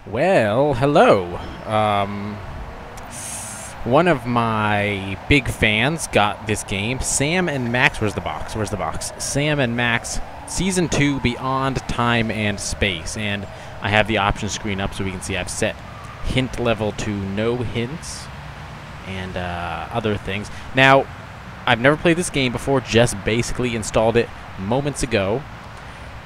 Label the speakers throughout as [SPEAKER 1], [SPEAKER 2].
[SPEAKER 1] Well, hello. One of my big fans got this game. Sam and Max. Where's the box? Where's the box? Sam and Max, Season 2, Beyond Time and Space. And I have the option screen up so we can see I've set hint level to no hints and other things. Now, I've never played this game before, just basically installed it moments ago.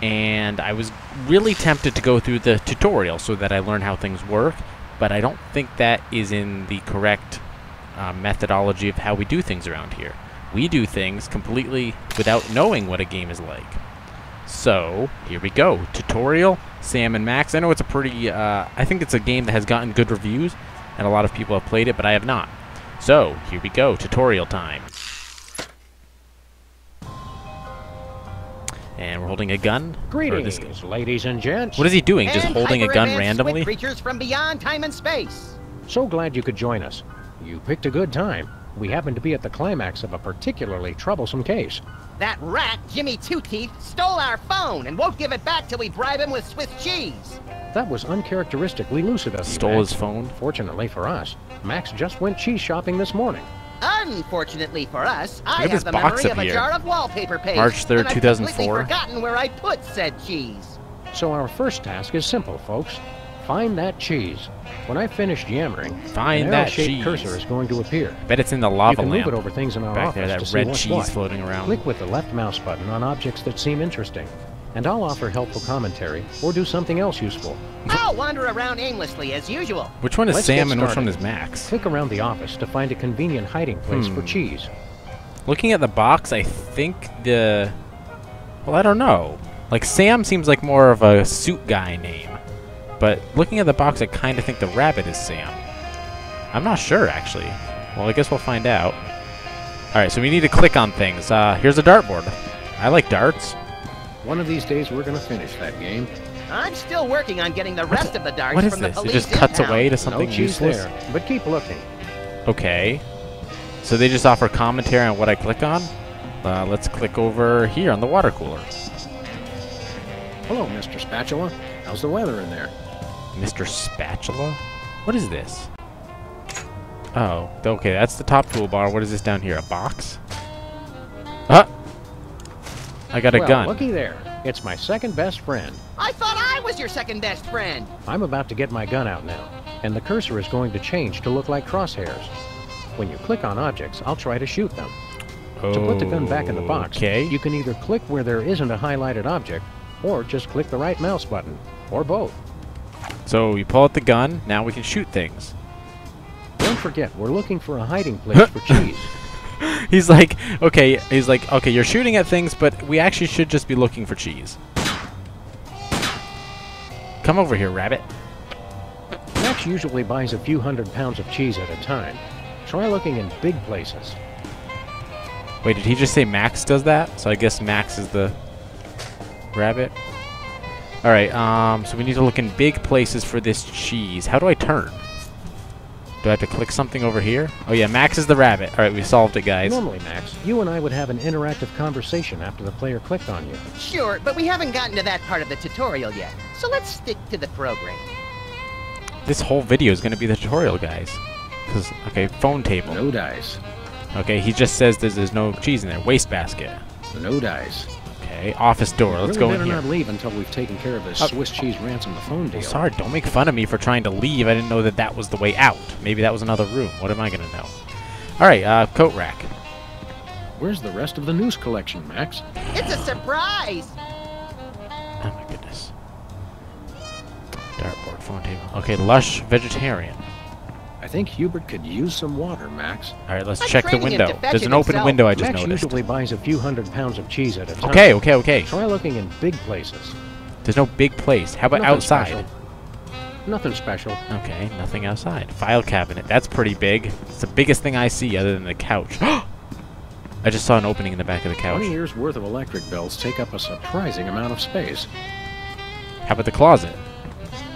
[SPEAKER 1] And I was really tempted to go through the tutorial so that I learn how things work, but I don't think that is in the correct methodology of how we do things around here. We do things completely without knowing what a game is like. So, here we go. Tutorial, Sam and Max. I know it's a pretty, I think it's a game that has gotten good reviews, and a lot of people have played it, but I have not. So, here we go. Tutorial time. And we're holding a gun.
[SPEAKER 2] Greetings, ladies and gents.
[SPEAKER 1] What is he doing? Just holding a gun
[SPEAKER 3] Hyper-advanced
[SPEAKER 1] randomly?
[SPEAKER 3] squid creatures from beyond time and space.
[SPEAKER 2] So glad you could join us. You picked a good time. We happen to be at the climax of a particularly troublesome case.
[SPEAKER 3] That rat, Jimmy Two Teeth, stole our phone and won't give it back till we bribe him with Swiss cheese.
[SPEAKER 2] That was uncharacteristically lucid of you,
[SPEAKER 1] Stole
[SPEAKER 2] Max.
[SPEAKER 1] his phone?
[SPEAKER 2] Fortunately for us, Max just went cheese shopping this morning.
[SPEAKER 3] Unfortunately for us, I
[SPEAKER 1] at this
[SPEAKER 3] have the
[SPEAKER 1] box
[SPEAKER 3] memory
[SPEAKER 1] up
[SPEAKER 3] of a
[SPEAKER 1] here.
[SPEAKER 3] jar of wallpaper paste.
[SPEAKER 1] March 3rd,
[SPEAKER 3] and I've
[SPEAKER 1] 2004.
[SPEAKER 3] completely forgotten where I put said cheese.
[SPEAKER 2] So our first task is simple, folks. Find that cheese. When I finish yammering,
[SPEAKER 1] Find
[SPEAKER 2] an
[SPEAKER 1] that
[SPEAKER 2] arrow-shaped
[SPEAKER 1] cheese.
[SPEAKER 2] cursor is going to appear.
[SPEAKER 1] Bet it's in the
[SPEAKER 2] You
[SPEAKER 1] lava
[SPEAKER 2] can
[SPEAKER 1] lamp.
[SPEAKER 2] move it over things in our
[SPEAKER 1] Back
[SPEAKER 2] office
[SPEAKER 1] there,
[SPEAKER 2] to
[SPEAKER 1] that
[SPEAKER 2] see
[SPEAKER 1] red
[SPEAKER 2] what's
[SPEAKER 1] cheese
[SPEAKER 2] what.
[SPEAKER 1] floating around.
[SPEAKER 2] Click with the left mouse button on objects that seem interesting, and I'll offer helpful commentary or do something else useful.
[SPEAKER 3] I'll wander around aimlessly as usual.
[SPEAKER 1] Which one is
[SPEAKER 2] Let's
[SPEAKER 1] Sam
[SPEAKER 2] get
[SPEAKER 1] and which one
[SPEAKER 2] started.
[SPEAKER 1] is Max?
[SPEAKER 2] Click around the office to find a convenient hiding place for cheese.
[SPEAKER 1] Looking at the box, I think the... Well, I don't know. Like, Sam seems like more of a suit guy name. But looking at the box, I kind of think the rabbit is Sam. I'm not sure, actually. Well, I guess we'll find out. Alright, so we need to click on things. Here's a dartboard. I like darts.
[SPEAKER 2] One of these days we're going to finish that game.
[SPEAKER 3] I'm still working on getting the rest of the darts
[SPEAKER 1] What is
[SPEAKER 3] from the
[SPEAKER 1] this? It
[SPEAKER 3] police
[SPEAKER 1] just cuts
[SPEAKER 3] impound.
[SPEAKER 1] away to
[SPEAKER 2] No
[SPEAKER 1] something
[SPEAKER 2] cheese
[SPEAKER 1] useless?
[SPEAKER 2] there, but keep looking.
[SPEAKER 1] Okay. So they just offer commentary on what I click on? Let's click over here on the water cooler.
[SPEAKER 2] Hello, Mr. Spatula. How's the weather in there?
[SPEAKER 1] Mr. Spatula? What is this? Oh, okay, that's the top toolbar. What is this down here? A box? Ah! I got a
[SPEAKER 2] Well,
[SPEAKER 1] gun.
[SPEAKER 2] looky there. It's my second best friend.
[SPEAKER 3] I thought I was your second best friend.
[SPEAKER 2] I'm about to get my gun out now, and the cursor is going to change to look like crosshairs. When you click on objects, I'll try to shoot them. To put the gun back in the box,
[SPEAKER 1] Okay.
[SPEAKER 2] you can either click where there isn't a highlighted object, or just click the right mouse button, or both.
[SPEAKER 1] So you pull out the gun. Now we can shoot things.
[SPEAKER 2] Don't forget, we're looking for a hiding place for cheese.
[SPEAKER 1] He's like, okay, you're shooting at things, but we actually should just be looking for cheese. Come over here, rabbit.
[SPEAKER 2] Max usually buys a few hundred pounds of cheese at a time. Try looking in big places.
[SPEAKER 1] Wait, did he just say Max does that? So I guess Max is the rabbit. Alright, so we need to look in big places for this cheese. How do I turn? Do I have to click something over here? Oh yeah, Max is the rabbit. Alright, we solved it, guys.
[SPEAKER 2] Normally, Max, you and I would have an interactive conversation after the player clicked on you.
[SPEAKER 3] Sure, but we haven't gotten to that part of the tutorial yet. So let's stick to the program.
[SPEAKER 1] This whole video is going to be the tutorial, guys. Because, okay, phone table.
[SPEAKER 2] No dice.
[SPEAKER 1] Okay, he just says there's no cheese in there. Wastebasket.
[SPEAKER 2] No dice.
[SPEAKER 1] Okay, office door. Let's go in
[SPEAKER 2] better
[SPEAKER 1] here.
[SPEAKER 2] not leave until we've taken care of this Swiss cheese ransom the phone deal.
[SPEAKER 1] Sorry, don't make fun of me for trying to leave. I didn't know that that was the way out. Maybe that was another room. What am I going to know? Alright, coat rack.
[SPEAKER 2] Where's the rest of the news collection, Max?
[SPEAKER 3] It's a surprise.
[SPEAKER 1] Oh my goodness. Dartboard, phone table. Okay, lush vegetarian.
[SPEAKER 2] I think Hubert could use some water, Max.
[SPEAKER 1] Alright, let's
[SPEAKER 3] I'm
[SPEAKER 1] check the
[SPEAKER 3] training him to
[SPEAKER 1] window.
[SPEAKER 3] fetch
[SPEAKER 1] There's
[SPEAKER 3] it
[SPEAKER 1] an open
[SPEAKER 3] himself.
[SPEAKER 1] window I just
[SPEAKER 2] Max
[SPEAKER 1] noticed.
[SPEAKER 2] usually buys a few hundred pounds of cheese at a time.
[SPEAKER 1] Okay, okay, okay.
[SPEAKER 2] Try looking in big places.
[SPEAKER 1] There's no big place. How about
[SPEAKER 2] Nothing
[SPEAKER 1] outside?
[SPEAKER 2] special. Nothing special.
[SPEAKER 1] Okay, nothing outside. File cabinet. That's pretty big. It's the biggest thing I see other than the couch. I just saw an opening in the back of the couch.
[SPEAKER 2] 20 years worth of electric bills take up a surprising amount of space.
[SPEAKER 1] How about the closet?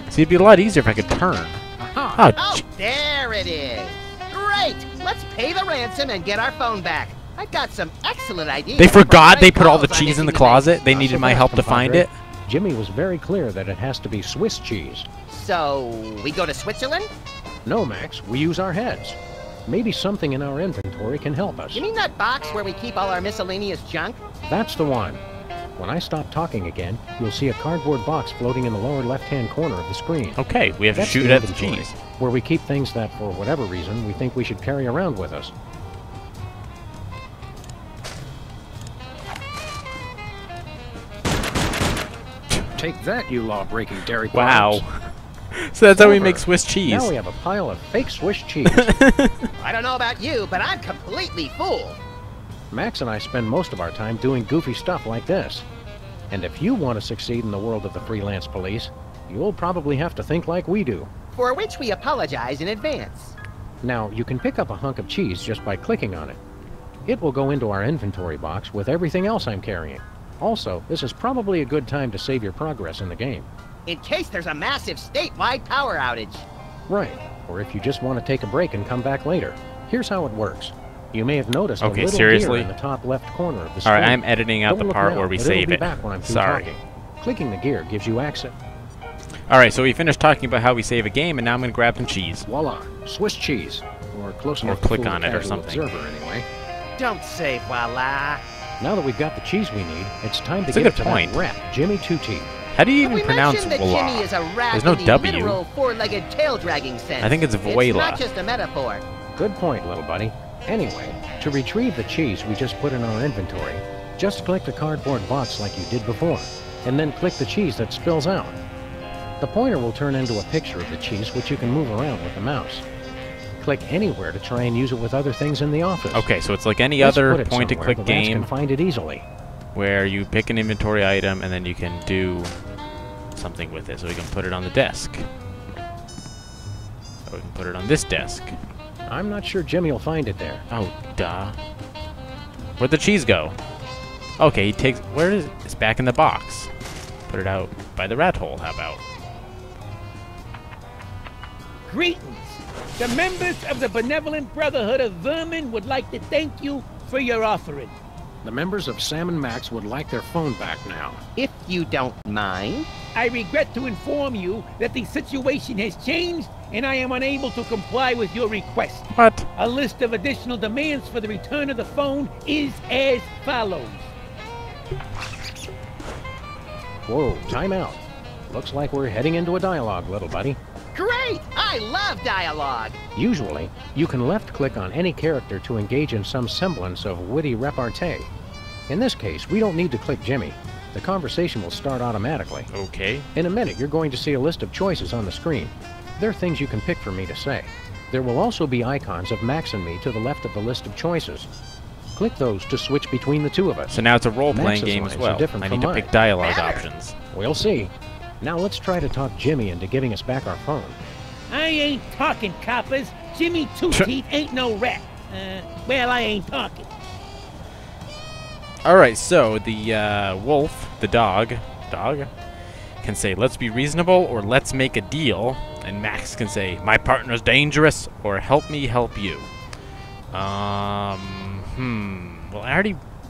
[SPEAKER 1] See, it'd be a lot easier if I could turn.
[SPEAKER 2] Aha!
[SPEAKER 1] Oh,
[SPEAKER 3] Oh, there it is. Great. Let's pay the ransom and get our phone back. I've got some excellent ideas.
[SPEAKER 1] they
[SPEAKER 3] for
[SPEAKER 1] forgot
[SPEAKER 3] prank
[SPEAKER 1] they put all the
[SPEAKER 3] calls I'm
[SPEAKER 1] cheese in the
[SPEAKER 3] itching to make.
[SPEAKER 1] closet. They
[SPEAKER 2] Not
[SPEAKER 1] needed
[SPEAKER 2] so
[SPEAKER 1] my
[SPEAKER 2] fast,
[SPEAKER 1] help to find
[SPEAKER 2] compadre.
[SPEAKER 1] it.
[SPEAKER 2] Jimmy was very clear that it has to be Swiss cheese.
[SPEAKER 3] So, we go to Switzerland?
[SPEAKER 2] No, Max, we use our heads. Maybe something in our inventory can help us.
[SPEAKER 3] You mean that box where we keep all our miscellaneous junk?
[SPEAKER 2] That's the one. When I stop talking again, you'll see a cardboard box floating in the lower left-hand corner of the screen.
[SPEAKER 1] Okay, we have to
[SPEAKER 2] That's
[SPEAKER 1] shoot
[SPEAKER 2] the
[SPEAKER 1] at the
[SPEAKER 2] inventory,
[SPEAKER 1] cheese.
[SPEAKER 2] where we keep things that, for whatever reason, we think we should carry around with us. Take that, you law-breaking dairy
[SPEAKER 1] Wow.
[SPEAKER 2] farms.
[SPEAKER 1] So that's how we
[SPEAKER 2] Over.
[SPEAKER 1] make Swiss cheese.
[SPEAKER 2] Now we have a pile of fake Swiss cheese.
[SPEAKER 3] I don't know about you, but I'm completely fooled.
[SPEAKER 2] Max and I spend most of our time doing goofy stuff like this. And if you want to succeed in the world of the freelance police, you'll probably have to think like we do.
[SPEAKER 3] For which we apologize in advance.
[SPEAKER 2] Now, you can pick up a hunk of cheese just by clicking on it. It will go into our inventory box with everything else I'm carrying. Also, this is probably a good time to save your progress in the game.
[SPEAKER 3] In case there's a massive statewide power outage.
[SPEAKER 2] Right, or if you just want to take a break and come back later. Here's how it works. You may have noticed a
[SPEAKER 1] Okay,
[SPEAKER 2] little
[SPEAKER 1] seriously?
[SPEAKER 2] gear in the top left corner of the screen.
[SPEAKER 1] Alright, I'm editing out
[SPEAKER 2] Don't
[SPEAKER 1] the
[SPEAKER 2] look
[SPEAKER 1] part
[SPEAKER 2] now,
[SPEAKER 1] where we
[SPEAKER 2] but it'll
[SPEAKER 1] save
[SPEAKER 2] be
[SPEAKER 1] it.
[SPEAKER 2] back when I'm through
[SPEAKER 1] Sorry.
[SPEAKER 2] talking. Clicking the gear gives you access.
[SPEAKER 1] Alright, so we finished talking about how we save a game, and now I'm going to grab some cheese.
[SPEAKER 2] Voila, Swiss cheese. Or close
[SPEAKER 1] Or
[SPEAKER 2] enough to
[SPEAKER 1] click
[SPEAKER 2] fool a
[SPEAKER 1] on it or
[SPEAKER 2] casual
[SPEAKER 1] something.
[SPEAKER 2] observer, anyway.
[SPEAKER 3] Don't say voila.
[SPEAKER 2] Now that we've got the cheese we need, it's time to
[SPEAKER 1] That's a
[SPEAKER 2] get
[SPEAKER 1] good
[SPEAKER 2] it to
[SPEAKER 1] point.
[SPEAKER 2] that rat, Jimmy Two Teeth.
[SPEAKER 1] How do you
[SPEAKER 3] But
[SPEAKER 1] even
[SPEAKER 3] we
[SPEAKER 1] pronounce
[SPEAKER 3] mentioned that
[SPEAKER 1] voila?
[SPEAKER 3] Jimmy is a rat
[SPEAKER 1] There's no
[SPEAKER 3] in the
[SPEAKER 1] W.
[SPEAKER 3] literal four-legged tail-dragging sense.
[SPEAKER 1] I think it's
[SPEAKER 3] It's
[SPEAKER 1] voila.
[SPEAKER 3] not just a metaphor.
[SPEAKER 2] Good point, little buddy. Anyway, to retrieve the cheese we just put in our inventory, just click the cardboard box like you did before, and then click the cheese that spills out. The pointer will turn into a picture of the cheese which you can move around with the mouse. Click anywhere to try and use it with other things in the office.
[SPEAKER 1] Okay, so it's like any
[SPEAKER 2] Let's
[SPEAKER 1] other
[SPEAKER 2] put it
[SPEAKER 1] point-and-click
[SPEAKER 2] somewhere the rats
[SPEAKER 1] game
[SPEAKER 2] can find it easily.
[SPEAKER 1] where you pick an inventory item and then you can do something with it. So we can put it on the desk. Or we can put it on this desk.
[SPEAKER 2] I'm not sure Jimmy will find it there.
[SPEAKER 1] Oh, duh. Where'd the cheese go? Okay, he takes... Where is it? It's back in the box. Put it out by the rat hole, how about?
[SPEAKER 4] Greetings. The members of the Benevolent Brotherhood of Vermin would like to thank you for your offering.
[SPEAKER 2] The members of Sam and Max would like their phone back now.
[SPEAKER 3] If you don't mind.
[SPEAKER 4] I regret to inform you that the situation has changed and I am unable to comply with your request.
[SPEAKER 1] What?
[SPEAKER 4] A list of additional demands for the return of the phone is as follows.
[SPEAKER 2] Whoa, time out. Looks like we're heading into a dialogue, little buddy.
[SPEAKER 3] Great! I love dialogue.
[SPEAKER 2] Usually, you can left-click on any character to engage in some semblance of witty repartee. In this case, we don't need to click Jimmy. The conversation will start automatically.
[SPEAKER 1] Okay.
[SPEAKER 2] In a minute, you're going to see a list of choices on the screen. They're things you can pick for me to say. There will also be icons of Max and me to the left of the list of choices. Click those to switch between the two of us.
[SPEAKER 1] So now it's a role-playing
[SPEAKER 2] Max's
[SPEAKER 1] game as
[SPEAKER 2] lines are
[SPEAKER 1] well.
[SPEAKER 2] different
[SPEAKER 1] I
[SPEAKER 2] from
[SPEAKER 1] need to
[SPEAKER 2] mine.
[SPEAKER 1] pick dialogue
[SPEAKER 3] Better.
[SPEAKER 1] options.
[SPEAKER 2] We'll see. Now let's try to talk Jimmy into giving us back our phone.
[SPEAKER 4] I ain't talking, coppers. Jimmy Two Teeth ain't no rat. Well, I ain't talking.
[SPEAKER 1] Alright, so the wolf, the dog, can say, let's be reasonable, or let's make a deal. And Max can say, my partner's dangerous, or help me help you. Well,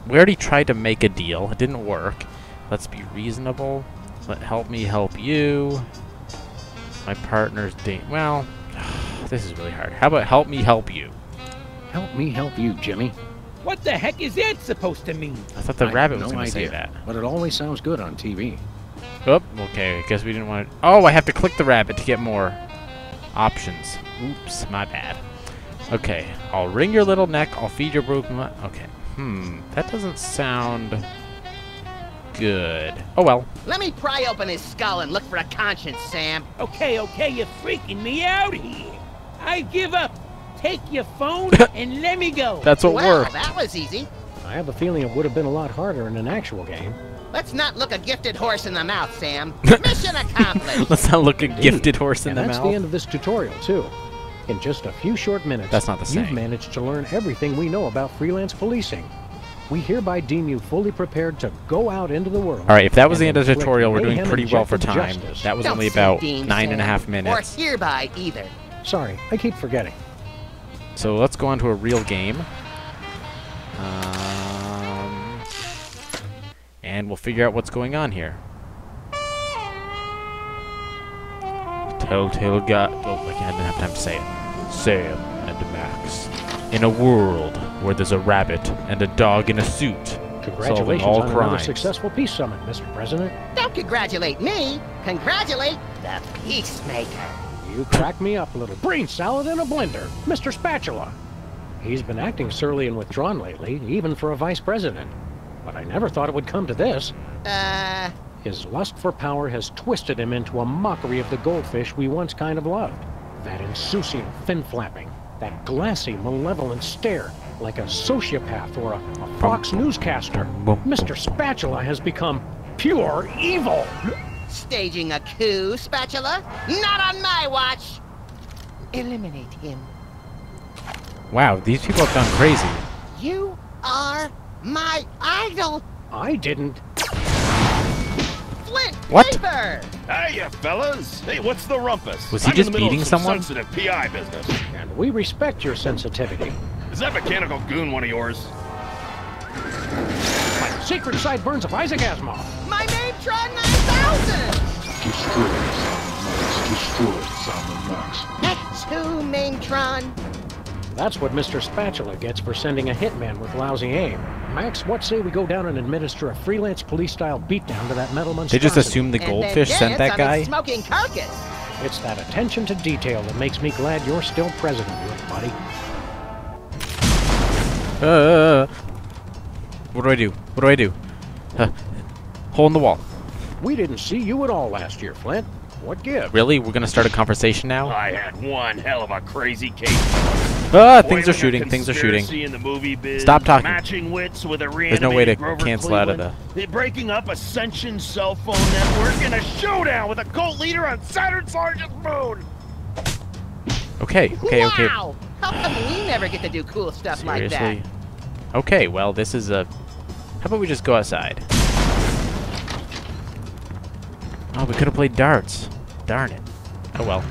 [SPEAKER 1] we already tried to make a deal. It didn't work. Let's be reasonable. Help me help you. My partner's well, this is really hard. How about help me help you?
[SPEAKER 2] Help me help you, Jimmy.
[SPEAKER 4] What the heck is that supposed to mean?
[SPEAKER 1] I thought the
[SPEAKER 2] I
[SPEAKER 1] rabbit
[SPEAKER 2] have
[SPEAKER 1] was
[SPEAKER 2] no
[SPEAKER 1] going to say
[SPEAKER 2] idea,
[SPEAKER 1] that.
[SPEAKER 2] but it always sounds good on TV.
[SPEAKER 1] Oh, okay. I guess we didn't want to... Oh, I have to click the rabbit to get more options. Oops, my bad. Okay. I'll wring your little neck. I'll feed your broken... Okay. That doesn't sound good. Oh, well.
[SPEAKER 3] Let me pry open his skull and look for a conscience, Sam.
[SPEAKER 4] Okay, you're freaking me out here. I give up. Take your phone and let me go.
[SPEAKER 1] That's what
[SPEAKER 3] Well,
[SPEAKER 1] worked.
[SPEAKER 3] that was easy.
[SPEAKER 2] I have a feeling it would have been a lot harder in an actual game.
[SPEAKER 3] Let's not look a gifted horse in the mouth, Sam. Mission accomplished.
[SPEAKER 1] Let's not look a
[SPEAKER 2] Indeed.
[SPEAKER 1] gifted horse in
[SPEAKER 2] And
[SPEAKER 1] the
[SPEAKER 2] that's
[SPEAKER 1] mouth.
[SPEAKER 2] the end of this tutorial, too. In just a few short minutes,
[SPEAKER 1] That's not the
[SPEAKER 2] you've
[SPEAKER 1] same.
[SPEAKER 2] managed to learn everything we know about freelance policing. We hereby deem you fully prepared to go out into the world.
[SPEAKER 1] All right, if that was the
[SPEAKER 2] and
[SPEAKER 1] end of the
[SPEAKER 2] inflict
[SPEAKER 1] tutorial, we're doing
[SPEAKER 2] mayhem
[SPEAKER 1] pretty
[SPEAKER 2] and
[SPEAKER 1] well for
[SPEAKER 2] jet
[SPEAKER 1] time.
[SPEAKER 2] justice.
[SPEAKER 1] That was
[SPEAKER 3] Don't
[SPEAKER 1] only
[SPEAKER 3] say
[SPEAKER 1] about
[SPEAKER 3] deem,
[SPEAKER 1] 9.5
[SPEAKER 3] Sam.
[SPEAKER 1] minutes.
[SPEAKER 3] Or hereby either.
[SPEAKER 2] Sorry, I keep forgetting.
[SPEAKER 1] So let's go on to a real game. And we'll figure out what's going on here. telltale guide. Oh, I didn't have time to say it. Sam and Max. In a world where there's a rabbit and a dog in a suit, solving
[SPEAKER 2] Congratulations
[SPEAKER 1] all
[SPEAKER 2] on another
[SPEAKER 1] crimes.
[SPEAKER 2] successful peace summit, Mr. President.
[SPEAKER 3] Don't congratulate me. Congratulate the Peacemaker.
[SPEAKER 2] You crack me up, little brain salad in a blender, Mr. Spatula. He's been acting surly and withdrawn lately, even for a vice president. But I never thought it would come to this. His lust for power has twisted him into a mockery of the goldfish we once kind of loved. That insouciant fin-flapping, that glassy, malevolent stare, like a sociopath or a Fox newscaster. Mr. Spatula has become pure evil.
[SPEAKER 3] Staging a coup, Spatula? Not on my watch. Eliminate him.
[SPEAKER 1] Wow, these people have gone crazy.
[SPEAKER 3] You are my idol,
[SPEAKER 2] I didn't.
[SPEAKER 3] Flint
[SPEAKER 1] What?
[SPEAKER 3] Piper.
[SPEAKER 5] Hiya, fellas. Hey, what's the rumpus?
[SPEAKER 1] Was he
[SPEAKER 5] I'm
[SPEAKER 1] just
[SPEAKER 5] in the middle
[SPEAKER 1] beating
[SPEAKER 5] of some
[SPEAKER 1] someone?
[SPEAKER 5] sensitive PI business.
[SPEAKER 2] And we respect your sensitivity.
[SPEAKER 5] Is that mechanical goon one of yours?
[SPEAKER 2] Like secret sideburns of Isaac Asimov.
[SPEAKER 3] My Nametron 9000.
[SPEAKER 6] Destroy Sam and Max.
[SPEAKER 3] That's who, Maintron.
[SPEAKER 2] That's what Mr. Spatula gets for sending a hitman with lousy aim. Max, what say we go down and administer a freelance police-style beatdown to that metal
[SPEAKER 1] They
[SPEAKER 2] monstrosity?
[SPEAKER 1] just assumed the
[SPEAKER 3] And then
[SPEAKER 1] goldfish sent
[SPEAKER 3] dance
[SPEAKER 1] that
[SPEAKER 3] on
[SPEAKER 1] guy?
[SPEAKER 3] its smoking carcass.
[SPEAKER 2] It's that attention to detail that makes me glad you're still president, little buddy.
[SPEAKER 1] What do I do? What do I do? Hole in the wall.
[SPEAKER 2] We didn't see you at all last year, Flint. What gives?
[SPEAKER 1] Really? We're gonna start a conversation now?
[SPEAKER 5] I had one hell of a crazy case.
[SPEAKER 1] Ah, things are
[SPEAKER 5] Foiling a
[SPEAKER 1] shooting. Things are shooting.
[SPEAKER 5] conspiracy in the movie biz,
[SPEAKER 1] Stop talking.
[SPEAKER 5] Matching wits with a
[SPEAKER 1] There's no way to
[SPEAKER 5] reanimated Grover
[SPEAKER 1] cancel out of
[SPEAKER 5] Cleveland, the breaking up Ascension cell phone network, and a showdown with a cult leader on Saturn Sergeant's moon.
[SPEAKER 1] Okay, okay, okay.
[SPEAKER 3] Wow. How come we never get to do cool stuff like that?
[SPEAKER 1] Seriously? Okay, well, this is a... How about we just go outside? Oh, we could have played darts. Darn it. Oh, well.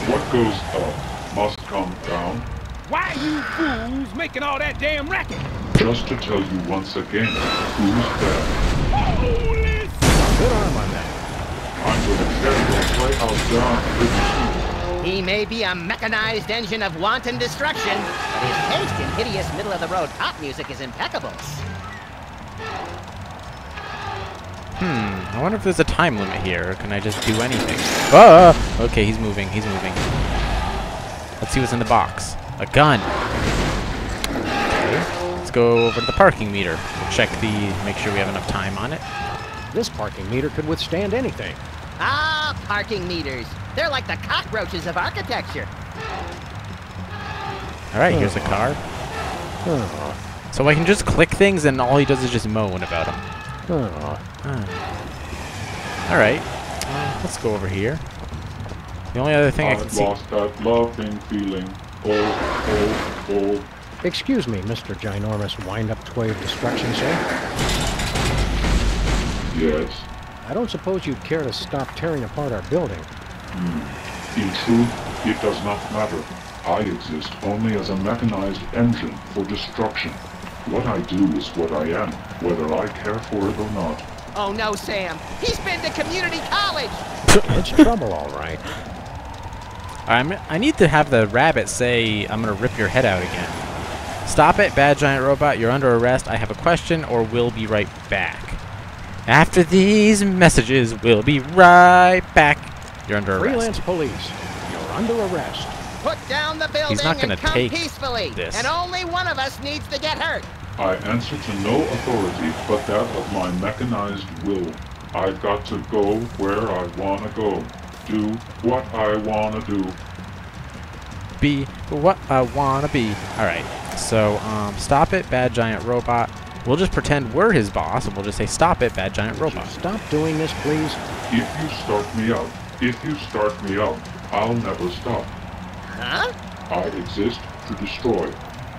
[SPEAKER 6] What goes up must come down.
[SPEAKER 4] Why you fools making all that damn racket?
[SPEAKER 6] Just to tell you once again, who's there?
[SPEAKER 4] Holy
[SPEAKER 2] Good arm on that.
[SPEAKER 6] I'm gonna carry your playhouse down pretty soon.
[SPEAKER 3] He may be a mechanized engine of wanton destruction, but his taste in hideous middle-of-the-road pop music is impeccable.
[SPEAKER 1] I wonder if there's a time limit here, or can I just do anything? Ah! Okay, he's moving, he's moving. Let's see what's in the box. A gun! Okay, let's go over to the parking meter. We'll check make sure we have enough time on it.
[SPEAKER 2] This parking meter could withstand anything.
[SPEAKER 3] Ah, parking meters. They're like the cockroaches of architecture.
[SPEAKER 1] Alright, here's the car.
[SPEAKER 2] Oh,
[SPEAKER 1] So I can just click things and all he does is just moan about them.
[SPEAKER 2] oh.
[SPEAKER 1] Alright, let's go over here. The only other thing I can
[SPEAKER 6] I've
[SPEAKER 1] see...
[SPEAKER 6] lost that loving feeling. Oh.
[SPEAKER 2] Excuse me, Mr. Ginormous wind-up toy of destruction, sir.
[SPEAKER 6] Yes.
[SPEAKER 2] I don't suppose you'd care to stop tearing apart our building.
[SPEAKER 6] In truth, it does not matter. I exist only as a mechanized engine for destruction. What I do is what I am, whether I care for it or not.
[SPEAKER 3] Oh no, Sam. He's been to community college.
[SPEAKER 2] It's trouble, all right.
[SPEAKER 1] I need to have the rabbit say, I'm gonna rip your head out again. Stop it, bad giant robot, you're under arrest. I have a question, or we'll be right back. After these messages, we'll be right back. You're under arrest.
[SPEAKER 2] Freelance police, you're under arrest.
[SPEAKER 3] Put down the building
[SPEAKER 1] He's not gonna
[SPEAKER 3] and come
[SPEAKER 1] take
[SPEAKER 3] peacefully.
[SPEAKER 1] this.
[SPEAKER 3] And only one of us needs to get hurt.
[SPEAKER 6] I answer to no authority but that of my mechanized will. I've got to go where I want to go. Do what I want to do.
[SPEAKER 1] Be what I wanna be. Alright, so, stop it, bad giant robot. We'll just pretend we're his boss, and we'll just say, stop it, bad giant robot.
[SPEAKER 2] Stop doing this, please.
[SPEAKER 6] If you start me out, I'll never stop.
[SPEAKER 3] Huh?
[SPEAKER 6] I exist to destroy.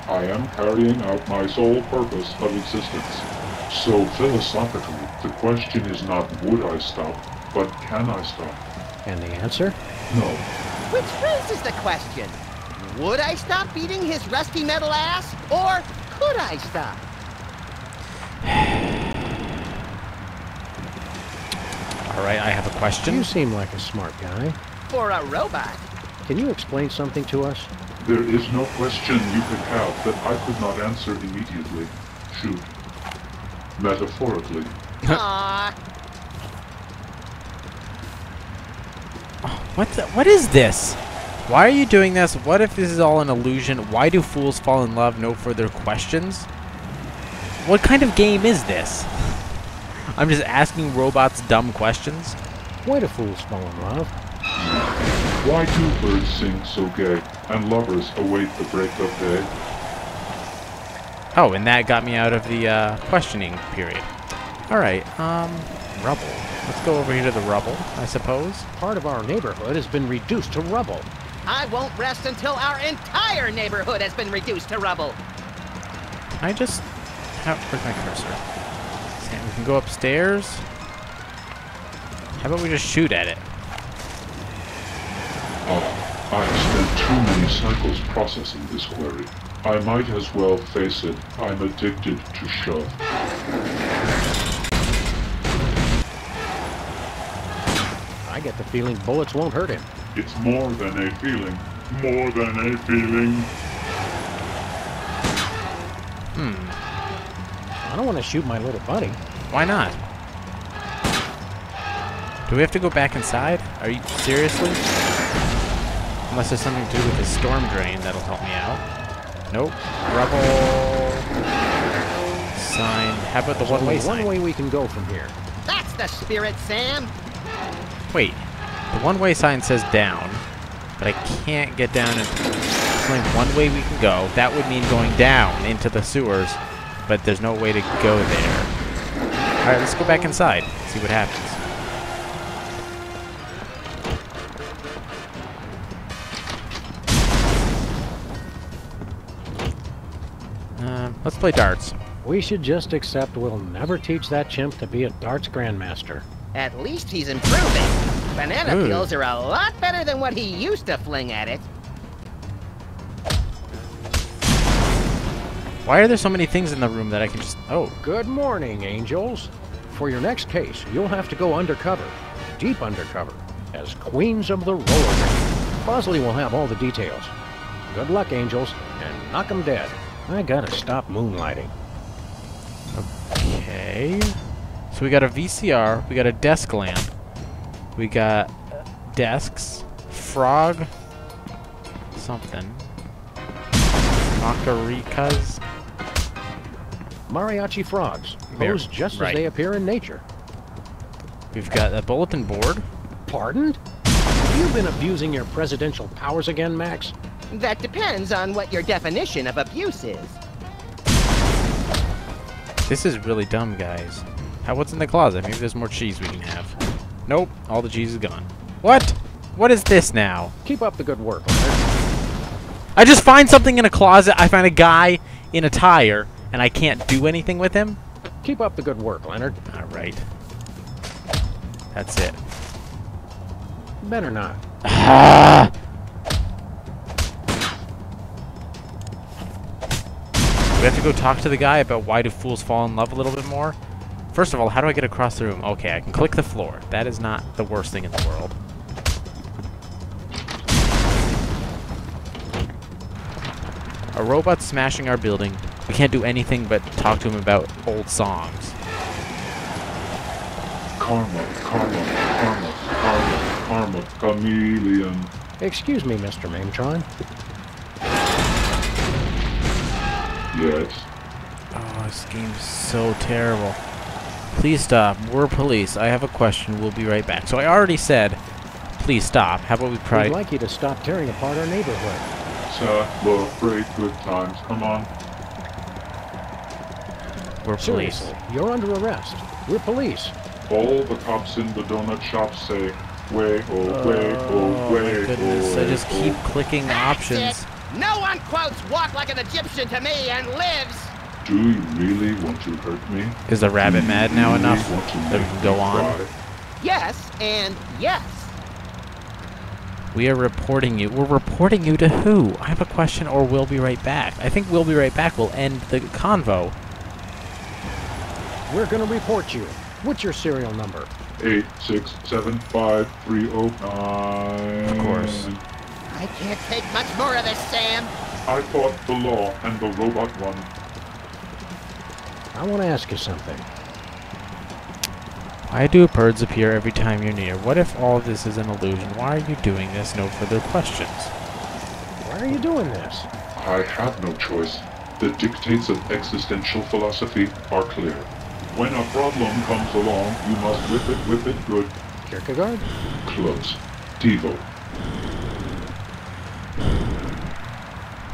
[SPEAKER 6] I am carrying out my sole purpose of existence. So philosophically, the question is not would I stop, but can I stop?
[SPEAKER 2] And the answer?
[SPEAKER 6] No.
[SPEAKER 3] Which raises the question. Would I stop beating his rusty metal ass? Or could I stop?
[SPEAKER 1] All right, I have a question.
[SPEAKER 2] You seem like a smart guy.
[SPEAKER 3] For a robot.
[SPEAKER 2] Can you explain something to us?
[SPEAKER 6] There is no question you could have that I could not answer immediately. Shoot. Metaphorically.
[SPEAKER 3] Aww.
[SPEAKER 1] What is this? Why are you doing this? What if this is all an illusion? Why do fools fall in love? No further questions? What kind of game is this? I'm just asking robots dumb questions?
[SPEAKER 2] Why do fools fall in love?
[SPEAKER 6] Why do birds sing so gay, and lovers await the break of day?
[SPEAKER 1] Oh, and that got me out of the questioning period. Alright, rubble. Let's go over here to the rubble, I suppose.
[SPEAKER 2] Part of our neighborhood has been reduced to rubble.
[SPEAKER 3] I won't rest until our entire neighborhood has been reduced to rubble.
[SPEAKER 1] Can I just... where's my cursor? Sam, we can go upstairs. How about we just shoot at it?
[SPEAKER 6] I've spent too many cycles processing this query. I might as well face it. I'm addicted to shove.
[SPEAKER 2] I get the feeling bullets won't hurt him.
[SPEAKER 6] It's more than a feeling. More than a feeling.
[SPEAKER 2] I don't want to shoot my little buddy.
[SPEAKER 1] Why not? Do we have to go back inside? Are you seriously? Unless there's something to do with the storm drain that'll help me out. Nope. Rubble sign. How about the
[SPEAKER 2] There's
[SPEAKER 1] one-way
[SPEAKER 2] only
[SPEAKER 1] sign?
[SPEAKER 2] one way we can go from here.
[SPEAKER 3] That's the spirit, Sam.
[SPEAKER 1] Wait. The one-way sign says down, but I can't get down and there's only one way we can go. That would mean going down into the sewers, but there's no way to go there. Alright, let's go back inside. See what happens. Let's play darts.
[SPEAKER 2] We should just accept we'll never teach that chimp to be a darts grandmaster.
[SPEAKER 3] At least he's improving. Banana
[SPEAKER 1] Ooh.
[SPEAKER 3] peels are a lot better than what he used to fling at it.
[SPEAKER 1] Why are there so many things in the room that I can just... Oh.
[SPEAKER 2] Good morning, angels. For your next case, you'll have to go undercover. Deep undercover. As queens of the roller rink. Bosley will have all the details. Good luck, angels, and knock 'em dead. I gotta stop moonlighting.
[SPEAKER 1] Okay. So we got a VCR, we got a desk lamp, we got desks, frog, something, macarikas.
[SPEAKER 2] Mariachi frogs.
[SPEAKER 1] There,
[SPEAKER 2] Pose just
[SPEAKER 1] right.
[SPEAKER 2] as they appear in nature.
[SPEAKER 1] We've got a bulletin board.
[SPEAKER 2] Pardoned? Have you been abusing your presidential powers again, Max?
[SPEAKER 3] That depends on what your definition of abuse is.
[SPEAKER 1] This is really dumb, guys. What's in the closet? Maybe there's more cheese we can have. Nope, all the cheese is gone. What? What is this now?
[SPEAKER 2] Keep up the good work, Leonard.
[SPEAKER 1] I just find something in a closet, I find a guy in a tire, and I can't do anything with him?
[SPEAKER 2] Keep up the good work, Leonard.
[SPEAKER 1] Alright. That's it.
[SPEAKER 2] Better not.
[SPEAKER 1] We have to go talk to the guy about why do fools fall in love a little bit more. First of all, how do I get across the room? Okay, I can click the floor. That is not the worst thing in the world. A robot's smashing our building. We can't do anything but talk to him about old songs.
[SPEAKER 6] Karma, karma, karma, karma, karma, chameleon.
[SPEAKER 2] Excuse me, Mr. Mametron.
[SPEAKER 6] Yes.
[SPEAKER 1] Oh, this game's so terrible. Please stop. We're police. I have a question. We'll be right back. So I already said, please stop. How about we
[SPEAKER 2] We'd like you to stop tearing apart our neighborhood.
[SPEAKER 6] Sir, we're afraid good times. Come on.
[SPEAKER 1] We're police.
[SPEAKER 2] Seriously, you're under arrest. We're police.
[SPEAKER 6] All the cops in the donut shop say, way, oh, way, oh, way,
[SPEAKER 1] my goodness. I just
[SPEAKER 6] oh.
[SPEAKER 1] keep clicking
[SPEAKER 3] That's
[SPEAKER 1] options.
[SPEAKER 3] it. No one quotes "walk like an Egyptian" to me and lives.
[SPEAKER 6] Do you really want to hurt me?
[SPEAKER 1] Is the rabbit mad now
[SPEAKER 6] Really
[SPEAKER 1] enough
[SPEAKER 6] want to
[SPEAKER 1] that we
[SPEAKER 6] make
[SPEAKER 1] can go
[SPEAKER 6] me
[SPEAKER 1] on?
[SPEAKER 6] cry?
[SPEAKER 3] Yes, and yes.
[SPEAKER 1] We are reporting you. We're reporting you to who? I have a question, or we'll be right back. I think we'll be right back. We'll end the convo.
[SPEAKER 2] We're gonna report you. What's your serial number?
[SPEAKER 6] 8, 6, 7, 5, 3, 0, 9.
[SPEAKER 1] Of course.
[SPEAKER 3] I can't take much more of this, Sam.
[SPEAKER 6] I fought the law and the robot won.
[SPEAKER 2] I want to ask you something.
[SPEAKER 1] Why do birds appear every time you're near? What if all of this is an illusion? Why are you doing this? No further questions.
[SPEAKER 2] Why are you doing this?
[SPEAKER 6] I have no choice. The dictates of existential philosophy are clear. When a problem comes along, you must whip it good.
[SPEAKER 2] Kierkegaard?
[SPEAKER 6] Close. Devo.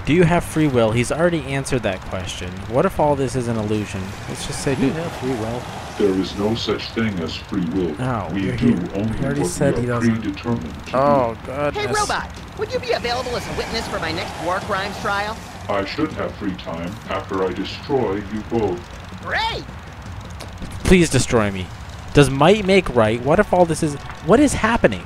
[SPEAKER 1] Do you have free will? He's already answered that question. What if all this is an illusion? Let's just say,
[SPEAKER 2] Do you have free will?
[SPEAKER 6] There is no such thing as free will.
[SPEAKER 1] Oh,
[SPEAKER 6] we
[SPEAKER 1] you're
[SPEAKER 6] do
[SPEAKER 1] here.
[SPEAKER 6] only
[SPEAKER 1] He already
[SPEAKER 6] what
[SPEAKER 1] said
[SPEAKER 6] we
[SPEAKER 1] he
[SPEAKER 6] are
[SPEAKER 1] doesn't.
[SPEAKER 6] predetermined to
[SPEAKER 1] oh, goodness.
[SPEAKER 3] Hey, Robot, would you be available as a witness for my next war crimes trial?
[SPEAKER 6] do. I should have free time after I destroy you both.
[SPEAKER 3] Great!
[SPEAKER 1] Please destroy me. Does might make right? What if all this is... What is happening?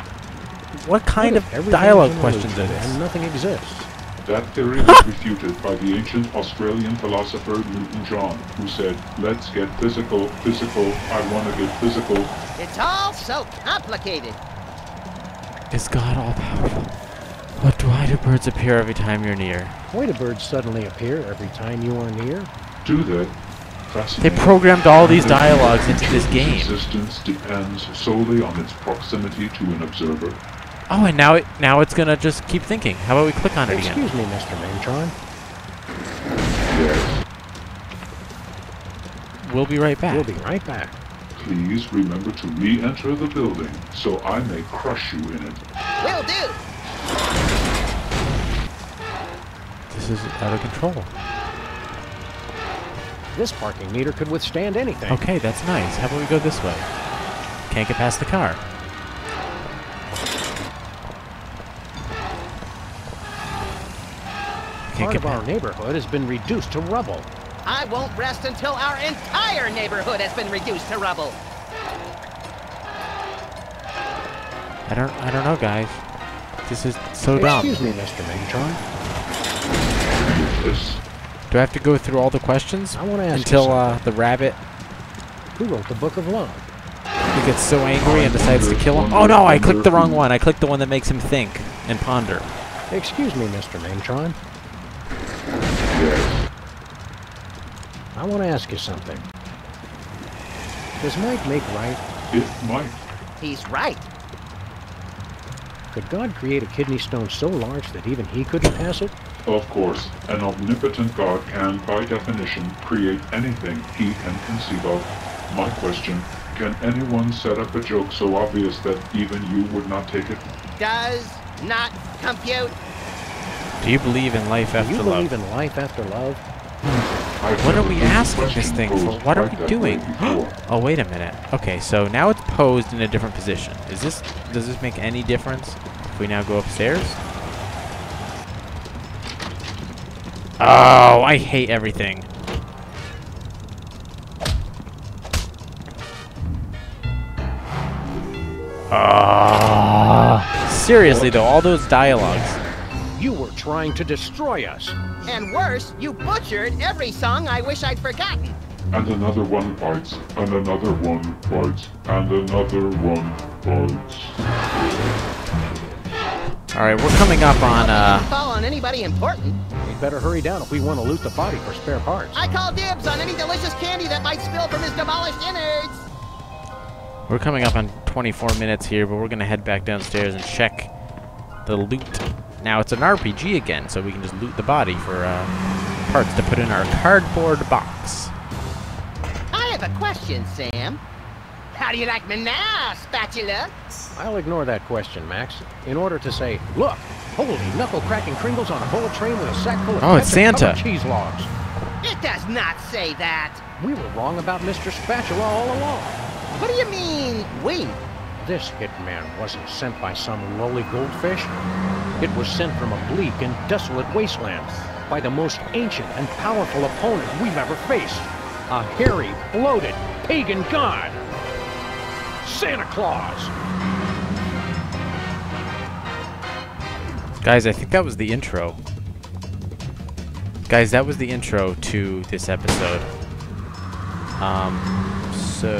[SPEAKER 1] What kind
[SPEAKER 2] What
[SPEAKER 1] of
[SPEAKER 2] if everything
[SPEAKER 1] dialogue
[SPEAKER 2] is an
[SPEAKER 1] questions are
[SPEAKER 2] illusion
[SPEAKER 1] this?
[SPEAKER 2] And nothing exists.
[SPEAKER 6] That theory was refuted by the ancient Australian philosopher Newton John, who said, let's get physical, I want to get physical.
[SPEAKER 3] It's all so complicated.
[SPEAKER 1] Is God all-powerful? Why do birds appear every time you're near?
[SPEAKER 2] Why do birds suddenly appear every time you are near?
[SPEAKER 6] Do they?
[SPEAKER 1] They
[SPEAKER 6] Fascinating.
[SPEAKER 1] programmed all these dialogues into this game.
[SPEAKER 6] Existence depends solely on its proximity to an observer.
[SPEAKER 1] Oh, and now it's gonna just keep thinking. How about we click on it again?
[SPEAKER 2] Excuse me, Mr. Maintron.
[SPEAKER 6] Yes.
[SPEAKER 1] We'll be right back.
[SPEAKER 2] We'll be right back.
[SPEAKER 6] Please remember to re-enter the building so I may crush you in it.
[SPEAKER 3] Will do.
[SPEAKER 1] This is out of control.
[SPEAKER 2] This parking meter could withstand anything.
[SPEAKER 1] Okay, that's nice. How about we go this way? Can't get past the car. Can't
[SPEAKER 2] Part
[SPEAKER 1] get
[SPEAKER 2] of our
[SPEAKER 1] past.
[SPEAKER 2] neighborhood has been reduced to rubble.
[SPEAKER 3] I won't rest until our entire neighborhood has been reduced to rubble.
[SPEAKER 1] I don't know, guys. This is so dumb.
[SPEAKER 2] Excuse me, Mr. Maintron.
[SPEAKER 6] Yes.
[SPEAKER 1] Do I have to go through all the questions
[SPEAKER 2] I want to ask
[SPEAKER 1] until
[SPEAKER 2] you something.
[SPEAKER 1] the rabbit
[SPEAKER 2] Who wrote the Book of Love?
[SPEAKER 1] he gets so angry and decides to kill him? Oh no, I clicked the wrong one. I clicked the one that makes him think and ponder.
[SPEAKER 2] Excuse me, Mr. Maintron.
[SPEAKER 6] Yes.
[SPEAKER 2] I want to ask you something. Does might make right?
[SPEAKER 6] It might.
[SPEAKER 3] He's right.
[SPEAKER 2] Could God create a kidney stone so large that even he couldn't pass it?
[SPEAKER 6] Of course, an omnipotent God can, by definition, create anything he can conceive of. My question, can anyone set up a joke so obvious that even you would not take it?
[SPEAKER 3] Does not compute.
[SPEAKER 1] Do you believe in life
[SPEAKER 2] Do
[SPEAKER 1] after
[SPEAKER 2] you
[SPEAKER 1] love?
[SPEAKER 2] believe in life after love?
[SPEAKER 6] I've
[SPEAKER 1] What are
[SPEAKER 6] never
[SPEAKER 1] we
[SPEAKER 6] heard the
[SPEAKER 1] asking this
[SPEAKER 6] question
[SPEAKER 1] thing for?
[SPEAKER 6] posed
[SPEAKER 1] What are
[SPEAKER 6] quite
[SPEAKER 1] we
[SPEAKER 6] that way
[SPEAKER 1] doing?
[SPEAKER 6] before.
[SPEAKER 1] Oh, wait a minute. Okay, so now it's posed in a different position. Does this make any difference if we now go upstairs? Oh, I hate everything. Seriously though, all those dialogues.
[SPEAKER 2] You were trying to destroy us.
[SPEAKER 3] And worse, you butchered every song I wish I'd forgotten.
[SPEAKER 6] And another one bites, and another one bites, and another one bites.
[SPEAKER 1] Alright, we're coming up on,
[SPEAKER 3] Don't fall on anybody important.
[SPEAKER 2] We'd better hurry down if we want to loot the body for spare parts.
[SPEAKER 3] I call dibs on any delicious candy that might spill from his demolished innards.
[SPEAKER 1] we're coming up on 24 minutes here, but we're gonna head back downstairs and check the loot. Now it's an RPG again, so we can just loot the body for parts to put in our cardboard box.
[SPEAKER 3] I have a question, Sam. How do you like me now, Spatula?
[SPEAKER 2] I'll ignore that question, Max, in order to say, look, holy knuckle-cracking Kringles on a bullet train with a sack full of
[SPEAKER 1] Oh, it's
[SPEAKER 2] ketchup-covered
[SPEAKER 1] Santa.
[SPEAKER 2] cheese logs.
[SPEAKER 3] It does not say that.
[SPEAKER 2] We were wrong about Mr. Spatula all along.
[SPEAKER 3] What do you mean, we?
[SPEAKER 2] This hitman wasn't sent by some lowly goldfish. It was sent from a bleak and desolate wasteland by the most ancient and powerful opponent we've ever faced. A hairy, bloated, pagan god. Santa Claus.
[SPEAKER 1] Guys, I think that was the intro. Guys, that was the intro to this episode. So,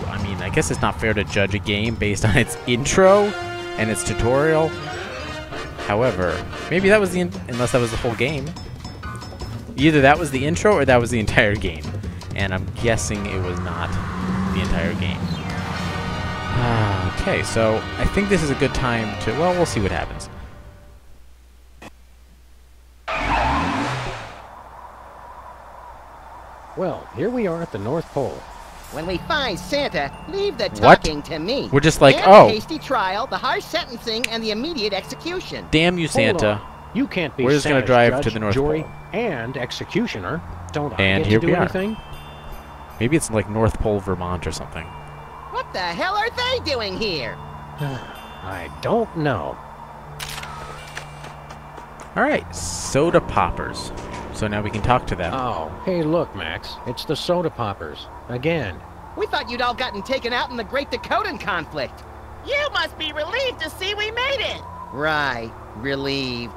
[SPEAKER 1] I mean, I guess it's not fair to judge a game based on its intro and its tutorial. However, maybe that was unless that was the whole game. Either that was the intro or that was the entire game. And I'm guessing it was not the entire game. Okay, so I think this is a good time to, well, we'll see what happens.
[SPEAKER 2] Well, here we are at the North Pole.
[SPEAKER 3] When we find Santa, leave the talking to me.
[SPEAKER 1] We're just like,
[SPEAKER 3] and
[SPEAKER 1] oh.
[SPEAKER 3] the hasty trial, the harsh sentencing, and the immediate execution.
[SPEAKER 1] Damn you,
[SPEAKER 2] Hold
[SPEAKER 1] Santa.
[SPEAKER 2] on. You can't be
[SPEAKER 1] We're just gonna
[SPEAKER 2] Santa's
[SPEAKER 1] drive
[SPEAKER 2] judge,
[SPEAKER 1] to the North
[SPEAKER 2] jury,
[SPEAKER 1] Pole.
[SPEAKER 2] and executioner. Don't I
[SPEAKER 1] And
[SPEAKER 2] get
[SPEAKER 1] here
[SPEAKER 2] to
[SPEAKER 1] we
[SPEAKER 2] do
[SPEAKER 1] are.
[SPEAKER 2] anything?
[SPEAKER 1] Maybe it's like North Pole, Vermont or something.
[SPEAKER 3] What the hell are they doing here?
[SPEAKER 2] I don't know.
[SPEAKER 1] Alright, soda poppers. So now we can talk to them.
[SPEAKER 2] Oh, hey, look, Max. It's the soda poppers. Again.
[SPEAKER 3] We thought you'd all gotten taken out in the Great Dakotan conflict.
[SPEAKER 7] You must be relieved to see we made it.
[SPEAKER 3] Right, relieved.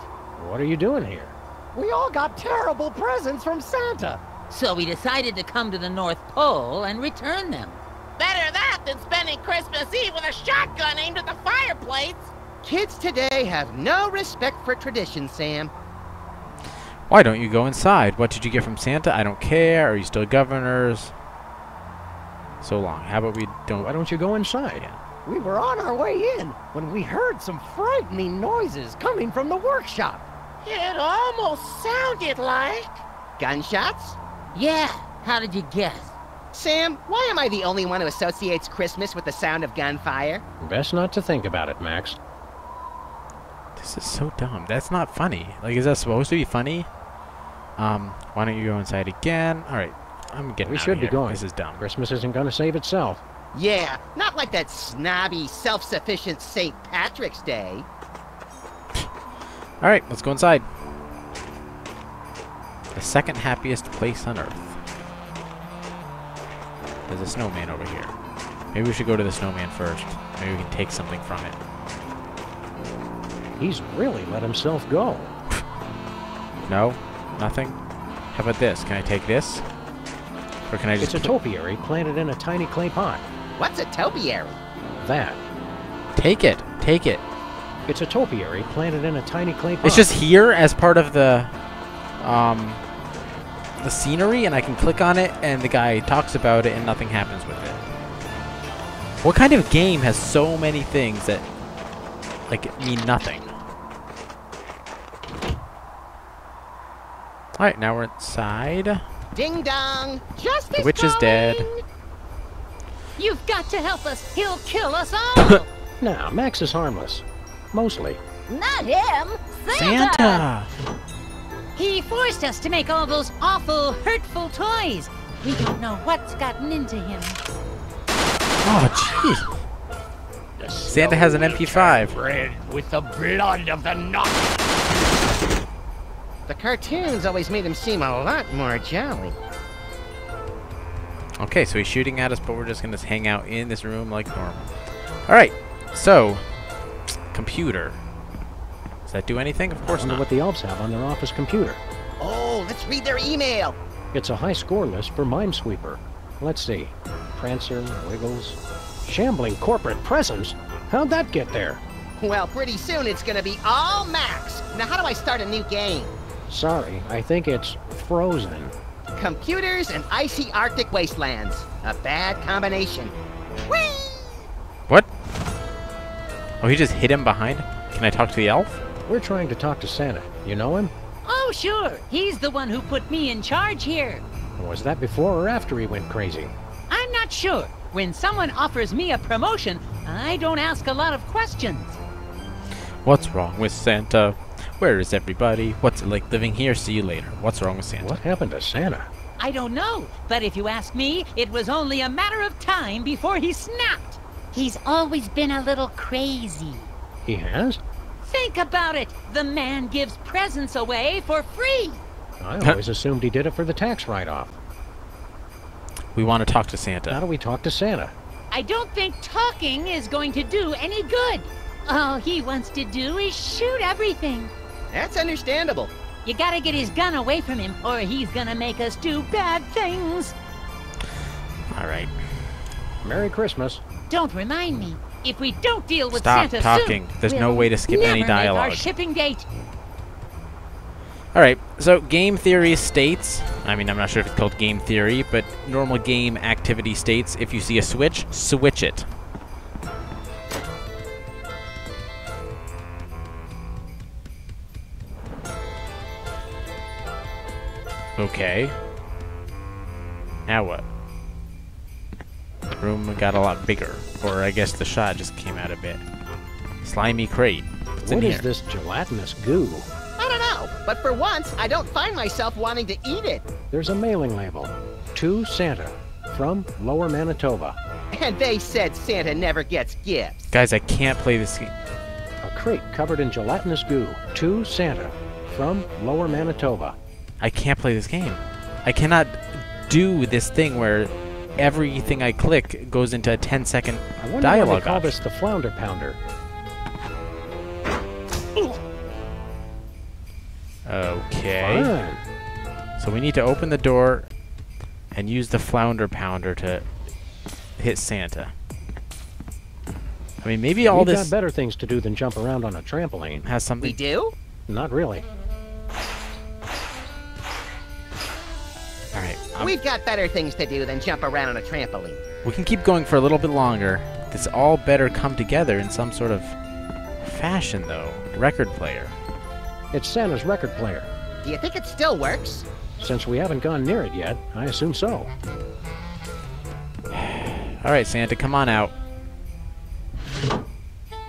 [SPEAKER 2] What are you doing here?
[SPEAKER 8] We all got terrible presents from Santa.
[SPEAKER 7] So we decided to come to the North Pole and return them. Better that than spending Christmas Eve with a shotgun aimed at the fireplace.
[SPEAKER 3] Kids today have no respect for tradition, Sam.
[SPEAKER 1] Why don't you go inside? What did you get from Santa? I don't care. Are you still governors? So long. How about we don't...
[SPEAKER 2] Why don't you go inside?
[SPEAKER 8] We were on our way in when we heard some frightening noises coming from the workshop.
[SPEAKER 7] It almost sounded like...
[SPEAKER 3] Gunshots?
[SPEAKER 7] Yeah, how did you guess?
[SPEAKER 3] Sam, why am I the only one who associates Christmas with the sound of gunfire?
[SPEAKER 2] Best not to think about it, Max.
[SPEAKER 1] This is so dumb. That's not funny. Like, is that supposed to be funny? Why don't you go inside again? Alright, I'm getting
[SPEAKER 2] We
[SPEAKER 1] out
[SPEAKER 2] should
[SPEAKER 1] of
[SPEAKER 2] be
[SPEAKER 1] here.
[SPEAKER 2] going.
[SPEAKER 1] This is dumb.
[SPEAKER 2] Christmas isn't going to save itself.
[SPEAKER 3] Yeah, not like that snobby, self-sufficient St. Patrick's Day.
[SPEAKER 1] Alright, let's go inside. The second happiest place on Earth. There's a snowman over here. Maybe we should go to the snowman first. Maybe we can take something from it.
[SPEAKER 2] He's really let himself go.
[SPEAKER 1] No? Nothing? How about this? Can I take this? Or can I just...
[SPEAKER 2] It's a topiary planted in a tiny clay pot.
[SPEAKER 3] What's a topiary?
[SPEAKER 2] That.
[SPEAKER 1] Take it! Take it!
[SPEAKER 2] It's a topiary planted in a tiny clay pot.
[SPEAKER 1] It's just here as part of the scenery, and I can click on it, and the guy talks about it, and nothing happens with it. What kind of game has so many things that, like, mean nothing? Alright, now we're inside.
[SPEAKER 3] Ding dong! Justice
[SPEAKER 1] The witch is dead.
[SPEAKER 3] calling!
[SPEAKER 7] You've got to help us. He'll kill us all.
[SPEAKER 2] Nah, Max is harmless. Mostly.
[SPEAKER 7] Not him.
[SPEAKER 1] Santa!
[SPEAKER 7] He forced us to make all those awful, hurtful toys. We don't know what's gotten into him.
[SPEAKER 1] Oh, jeez. Santa has an MP5.
[SPEAKER 4] Red with the blood of the knock.
[SPEAKER 3] The cartoons always made him seem a lot more jolly.
[SPEAKER 1] Okay, so he's shooting at us, but we're just going to hang out in this room like normal. Alright, so, computer. Does that do anything? Of course
[SPEAKER 2] Wonder
[SPEAKER 1] not.
[SPEAKER 2] what the elves have on their office computer.
[SPEAKER 3] Oh, let's read their email.
[SPEAKER 2] It's a high score list for Minesweeper. Let's see. Prancer, Wiggles... Shambling corporate presence? How'd that get there?
[SPEAKER 3] Well, pretty soon it's gonna be all Max. Now how do I start a new game?
[SPEAKER 2] Sorry, I think it's frozen.
[SPEAKER 3] Computers and icy Arctic wastelands. A bad combination. Whee!
[SPEAKER 1] What? Oh, he just hit him behind? Can I talk to the elf?
[SPEAKER 2] We're trying to talk to Santa. You know him?
[SPEAKER 7] Oh, sure. He's the one who put me in charge here.
[SPEAKER 2] Was that before or after he went crazy?
[SPEAKER 7] I'm not sure. When someone offers me a promotion, I don't ask a lot of questions.
[SPEAKER 1] What's wrong with Santa? Where is everybody? What's it like living here? See you later. What's wrong with Santa?
[SPEAKER 2] What happened to Santa?
[SPEAKER 7] I don't know, but if you ask me, it was only a matter of time before he snapped. He's always been a little crazy.
[SPEAKER 2] He has?
[SPEAKER 7] Think about it. The man gives presents away for free.
[SPEAKER 2] I always assumed he did it for the tax write-off.
[SPEAKER 1] We want to talk to
[SPEAKER 2] How
[SPEAKER 1] Santa.
[SPEAKER 2] do we talk to Santa?
[SPEAKER 7] I don't think talking is going to do any good. All he wants to do is shoot everything.
[SPEAKER 3] That's understandable.
[SPEAKER 7] You gotta get his gun away from him, or he's gonna make us do bad things.
[SPEAKER 1] Alright.
[SPEAKER 2] Merry Christmas.
[SPEAKER 7] Don't remind me. If we don't deal with
[SPEAKER 1] Stop
[SPEAKER 7] Santa
[SPEAKER 1] talking.
[SPEAKER 7] soon,
[SPEAKER 1] There's no way to skip any
[SPEAKER 7] never make our
[SPEAKER 1] dialogue.
[SPEAKER 7] shipping date.
[SPEAKER 1] Alright, so game theory states, I mean, I'm not sure if it's called game theory, but normal game activity states, if you see a switch, switch it. Okay. Now what? The room got a lot bigger. Or I guess the shot just came out a bit. Slimy crate. What's in
[SPEAKER 2] What
[SPEAKER 1] here?
[SPEAKER 2] is this gelatinous goo?
[SPEAKER 3] I don't know, but for once, I don't find myself wanting to eat it.
[SPEAKER 2] There's a mailing label. To Santa. From Lower Manitoba.
[SPEAKER 3] And they said Santa never gets gifts.
[SPEAKER 1] Guys, I can't play this game.
[SPEAKER 2] A crate covered in gelatinous goo. To Santa. From Lower Manitoba.
[SPEAKER 1] I can't play this game. I cannot do this thing where everything I click goes into a 10-second
[SPEAKER 2] I wonder why
[SPEAKER 1] dialogue
[SPEAKER 2] they call
[SPEAKER 1] option.
[SPEAKER 2] this the Flounder Pounder.
[SPEAKER 1] Okay.
[SPEAKER 2] Fine.
[SPEAKER 1] So we need to open the door and use the Flounder Pounder to hit Santa. I mean, maybe all
[SPEAKER 2] We've
[SPEAKER 1] this
[SPEAKER 2] got better things to do than jump around on a trampoline.
[SPEAKER 1] has
[SPEAKER 3] We
[SPEAKER 1] something.
[SPEAKER 3] do?
[SPEAKER 2] Not really.
[SPEAKER 1] All right.
[SPEAKER 3] We've got better things to do than jump around on a trampoline.
[SPEAKER 1] We can keep going for a little bit longer. This all better come together in some sort of fashion, though. Record player.
[SPEAKER 2] It's Santa's record player.
[SPEAKER 3] Do you think it still works?
[SPEAKER 2] Since we haven't gone near it yet, I assume so.
[SPEAKER 1] All right, Santa, come on out.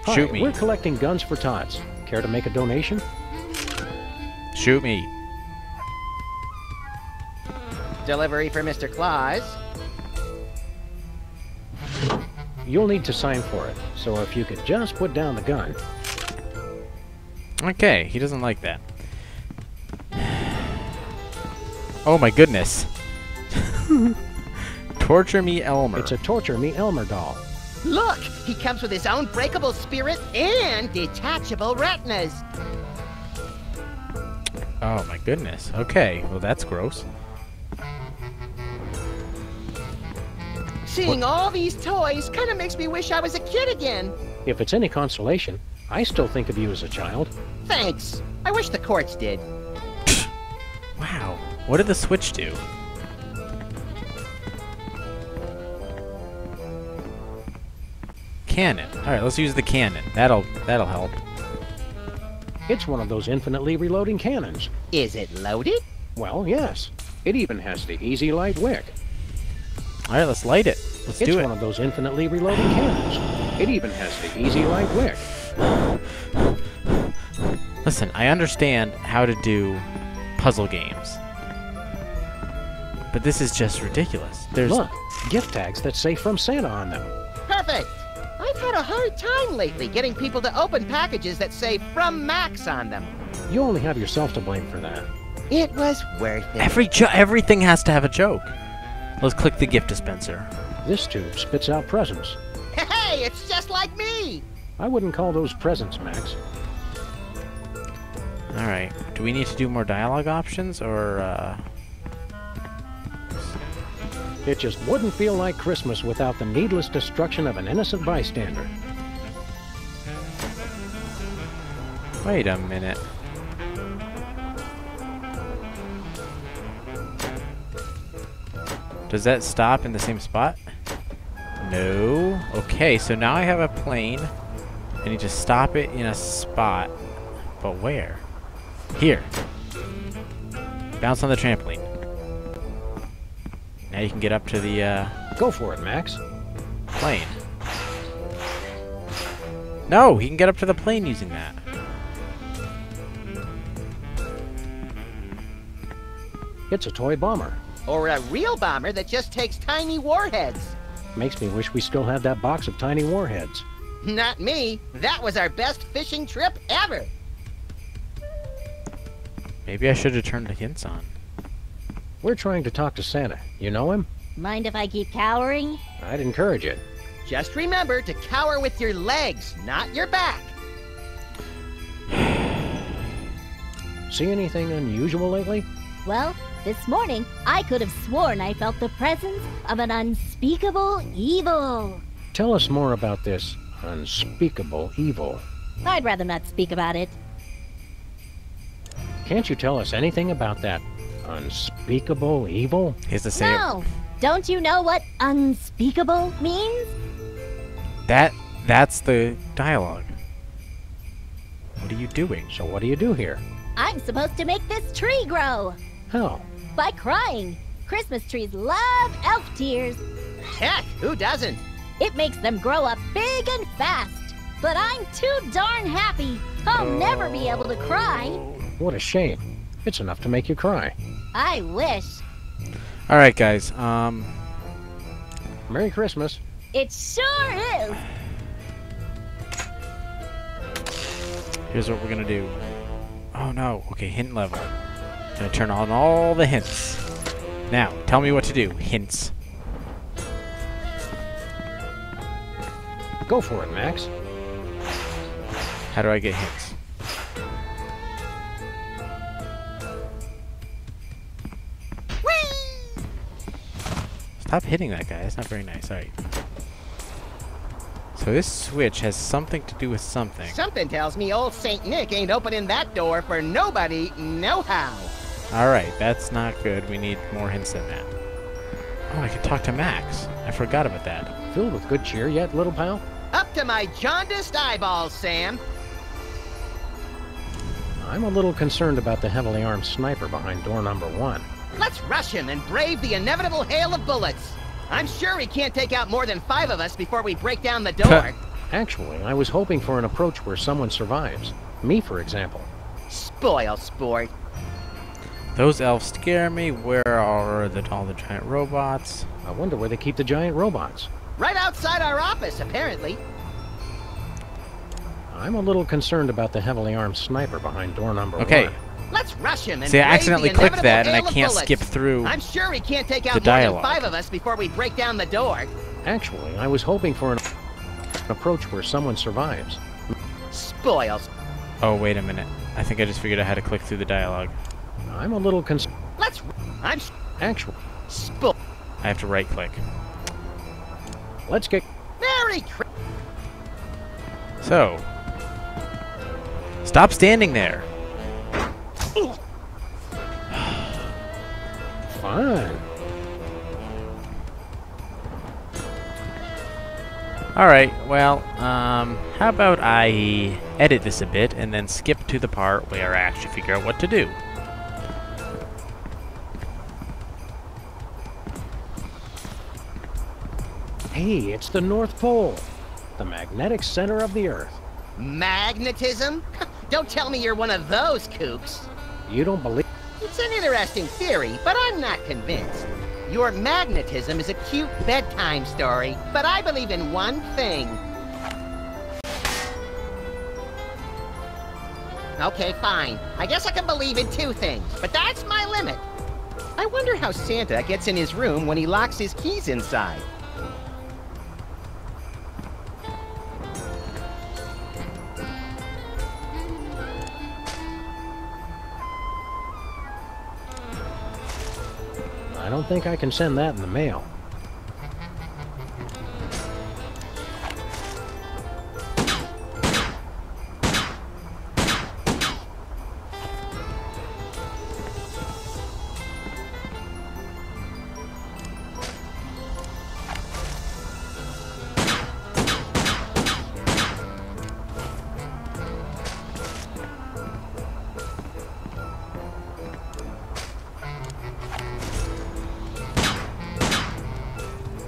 [SPEAKER 2] Hi,
[SPEAKER 1] Shoot me.
[SPEAKER 2] We're collecting guns for tots. Care to make a donation?
[SPEAKER 1] Shoot me.
[SPEAKER 3] Delivery for Mr. Claus.
[SPEAKER 2] You'll need to sign for it, so if you could just put down the gun.
[SPEAKER 1] Okay, he doesn't like that. Oh my goodness. Torture Me Elmer.
[SPEAKER 2] It's a Torture Me Elmer doll.
[SPEAKER 3] Look, he comes with his own breakable spirit and detachable retinas.
[SPEAKER 1] Oh my goodness. Okay, well that's gross.
[SPEAKER 3] Seeing all these toys kind of makes me wish I was a kid again.
[SPEAKER 2] If it's any consolation, I still think of you as a child.
[SPEAKER 3] Thanks. I wish the courts did.
[SPEAKER 1] Wow. What did the switch do? Cannon. All right, let's use the cannon. That'll help.
[SPEAKER 2] It's one of those infinitely reloading cannons.
[SPEAKER 3] Is it loaded?
[SPEAKER 2] Well, yes. It even has the Easy Light wick.
[SPEAKER 1] All right, let's light it. Let's
[SPEAKER 2] It's
[SPEAKER 1] do
[SPEAKER 2] one
[SPEAKER 1] it.
[SPEAKER 2] of those infinitely reloading cannons. It even has the Easy Light wick.
[SPEAKER 1] Listen, I understand how to do puzzle games, but this is just ridiculous. There's
[SPEAKER 2] Look, gift tags that say From Santa on them.
[SPEAKER 3] Perfect. I've had a hard time lately getting people to open packages that say From Max on them.
[SPEAKER 2] You only have yourself to blame for that.
[SPEAKER 3] It was worth it.
[SPEAKER 1] everything has to have a joke. Let's click the gift dispenser.
[SPEAKER 2] This tube spits out presents.
[SPEAKER 3] Hey, it's just like me.
[SPEAKER 2] I wouldn't call those presents, Max.
[SPEAKER 1] All right. Do we need to do more dialogue options, or
[SPEAKER 2] It just wouldn't feel like Christmas without the needless destruction of an innocent bystander.
[SPEAKER 1] wait a minute? Does that stop in the same spot? No. Okay, so now I have a plane. I need to stop it in a spot. But where? Here. Bounce on the trampoline. Now you can get up to the
[SPEAKER 2] Go for it, Max.
[SPEAKER 1] plane. No, he can get up to the plane using that.
[SPEAKER 2] It's a toy bomber.
[SPEAKER 3] Or a real bomber that just takes tiny warheads.
[SPEAKER 2] Makes me wish we still had that box of tiny warheads.
[SPEAKER 3] Not me. That was our best fishing trip ever.
[SPEAKER 1] Maybe I should have turned the hints on.
[SPEAKER 2] We're trying to talk to Santa. You know him?
[SPEAKER 9] Mind if I keep cowering?
[SPEAKER 2] I'd encourage it.
[SPEAKER 3] Just remember to cower with your legs, not your back.
[SPEAKER 2] See anything unusual lately?
[SPEAKER 9] Well, this morning, I could have sworn I felt the presence of an unspeakable evil.
[SPEAKER 2] tell us more about this unspeakable evil?
[SPEAKER 9] I'd rather not speak about it.
[SPEAKER 2] Can't you tell us anything about that unspeakable evil?
[SPEAKER 1] Here's the same.
[SPEAKER 9] No! Don't you know what unspeakable means?
[SPEAKER 1] That's the dialogue. What are you doing?
[SPEAKER 2] So what do you do here?
[SPEAKER 9] I'm supposed to make this tree grow.
[SPEAKER 2] How?
[SPEAKER 9] By crying. Christmas trees love elf tears.
[SPEAKER 3] Heck, who doesn't?
[SPEAKER 9] It makes them grow up big and fast. But I'm too darn happy. I'll never be able to cry.
[SPEAKER 2] What a shame. It's enough to make you cry.
[SPEAKER 9] I wish.
[SPEAKER 1] All right, guys.
[SPEAKER 2] Merry Christmas.
[SPEAKER 9] It sure is.
[SPEAKER 1] Here's what we're gonna do. Oh no. Okay, hint level. Gonna turn on all the hints. Now, tell me what to do. Hints.
[SPEAKER 2] Go for it, Max.
[SPEAKER 1] How do I get hints? Stop hitting that guy. That's not very nice. All right. So this switch has something to do with something.
[SPEAKER 3] Something tells me old Saint Nick ain't opening that door for nobody, no how.
[SPEAKER 1] All right, that's not good. We need more hints than that. Oh, I can talk to Max. I forgot about that.
[SPEAKER 2] Filled with good cheer yet, little pal?
[SPEAKER 3] Up to my jaundiced eyeballs, Sam.
[SPEAKER 2] I'm a little concerned about the heavily armed sniper behind door number 1.
[SPEAKER 3] Let's rush him and brave the inevitable hail of bullets. I'm sure he can't take out more than 5 of us before we break down the door.
[SPEAKER 2] Actually, I was hoping for an approach where someone survives. Me, for example.
[SPEAKER 3] Spoil sport.
[SPEAKER 1] Those elves scare me. Where are all the giant robots?
[SPEAKER 2] I wonder where they keep the giant robots.
[SPEAKER 3] Right outside our office, apparently.
[SPEAKER 2] I'm a little concerned about the heavily armed sniper behind door number 1.
[SPEAKER 1] Okay.
[SPEAKER 3] Let's rush him and
[SPEAKER 1] See, I
[SPEAKER 3] brave
[SPEAKER 1] accidentally
[SPEAKER 3] the
[SPEAKER 1] clicked that,
[SPEAKER 3] inevitable
[SPEAKER 1] and I
[SPEAKER 3] hail of
[SPEAKER 1] can't
[SPEAKER 3] bullets.
[SPEAKER 1] skip through
[SPEAKER 3] I'm sure he can't take out
[SPEAKER 1] the
[SPEAKER 3] more than
[SPEAKER 1] dialogue.
[SPEAKER 3] 5 of us before we break down the door.
[SPEAKER 2] Actually, I was hoping for an approach where someone survives.
[SPEAKER 3] Spoils.
[SPEAKER 1] Oh, wait a minute. I think I just figured out how to click through the dialogue.
[SPEAKER 2] I'm a little concerned. Actually.
[SPEAKER 1] I have to right-click.
[SPEAKER 2] Let's get...
[SPEAKER 3] Merry
[SPEAKER 1] So. Stop standing there.
[SPEAKER 2] Fine.
[SPEAKER 1] Alright, well, how about I edit this a bit and then skip to the part where I actually figure out what to do.
[SPEAKER 2] Hey, it's the North Pole. The magnetic center of the Earth.
[SPEAKER 3] Magnetism? Don't tell me you're one of those kooks.
[SPEAKER 2] You don't believe...
[SPEAKER 3] It's an interesting theory, but I'm not convinced. Your magnetism is a cute bedtime story, but I believe in one thing. Okay, fine. I guess I can believe in 2 things, but that's my limit. I wonder how Santa gets in his room when he locks his keys inside.
[SPEAKER 2] I don't think I can send that in the mail.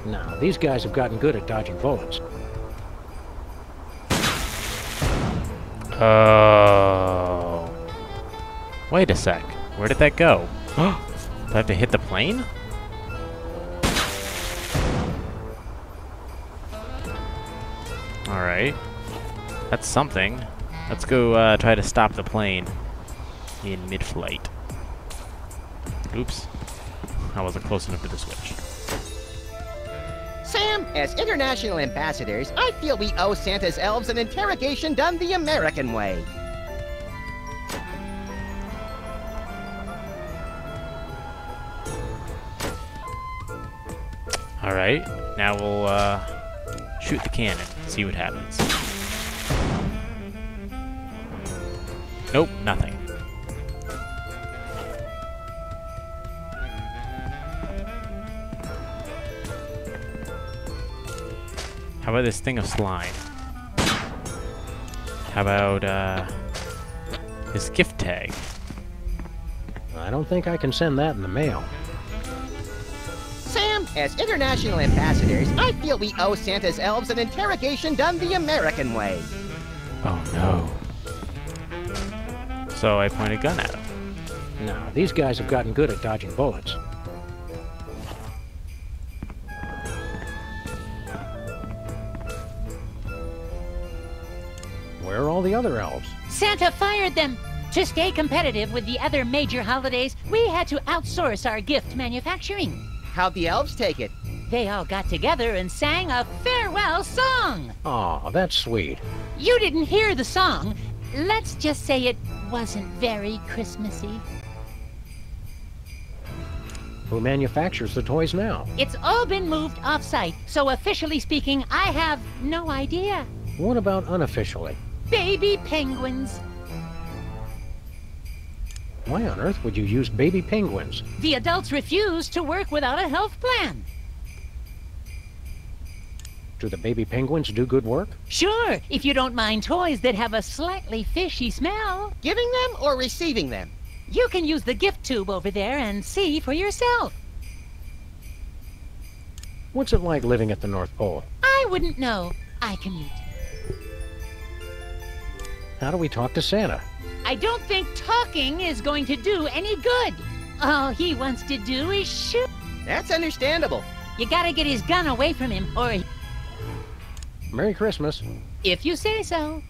[SPEAKER 2] Now, these guys have gotten good at dodging bullets.
[SPEAKER 1] Oh. Wait a sec. Where did that go? Do I have to hit the plane? Alright. That's something. Let's go try to stop the plane in mid-flight. Oops. I wasn't close enough to the switch.
[SPEAKER 3] Sam, as international ambassadors, I feel we owe Santa's elves an interrogation done the American way.
[SPEAKER 1] Alright, now we'll shoot shoot the cannon, see what happens. Nope, nothing. How about this thing of slime? How about, this gift tag?
[SPEAKER 2] I don't think I can send that in the mail.
[SPEAKER 3] Sam, as international ambassadors, I feel we owe Santa's elves an interrogation done the American way.
[SPEAKER 1] Oh no. So I point a gun at him.
[SPEAKER 2] No, these guys have gotten good at dodging bullets. Where are all the other elves?
[SPEAKER 10] Santa fired them. To stay competitive with the other major holidays, we had to outsource our gift manufacturing.
[SPEAKER 3] How'd the elves take it?
[SPEAKER 10] They all got together and sang a farewell song.
[SPEAKER 2] Aw, that's sweet.
[SPEAKER 10] You didn't hear the song. Let's just say it wasn't very Christmassy.
[SPEAKER 2] Who manufactures the toys now?
[SPEAKER 10] It's all been moved off-site, so officially speaking, I have no idea.
[SPEAKER 2] What about unofficially?
[SPEAKER 10] Baby penguins.
[SPEAKER 2] Why on earth would you use baby penguins?
[SPEAKER 10] The adults refuse to work without a health plan.
[SPEAKER 2] Do the baby penguins do good work?
[SPEAKER 10] Sure, if you don't mind toys that have a slightly fishy smell.
[SPEAKER 3] Giving them or receiving them?
[SPEAKER 10] You can use the gift tube over there and see for yourself.
[SPEAKER 2] What's it like living at the North Pole?
[SPEAKER 10] I wouldn't know. I commute.
[SPEAKER 2] How do we talk to Santa?
[SPEAKER 10] I don't think talking is going to do any good. All he wants to do is shoot.
[SPEAKER 3] That's understandable.
[SPEAKER 10] You gotta get his gun away from him, or...
[SPEAKER 2] Merry Christmas.
[SPEAKER 10] If you say so.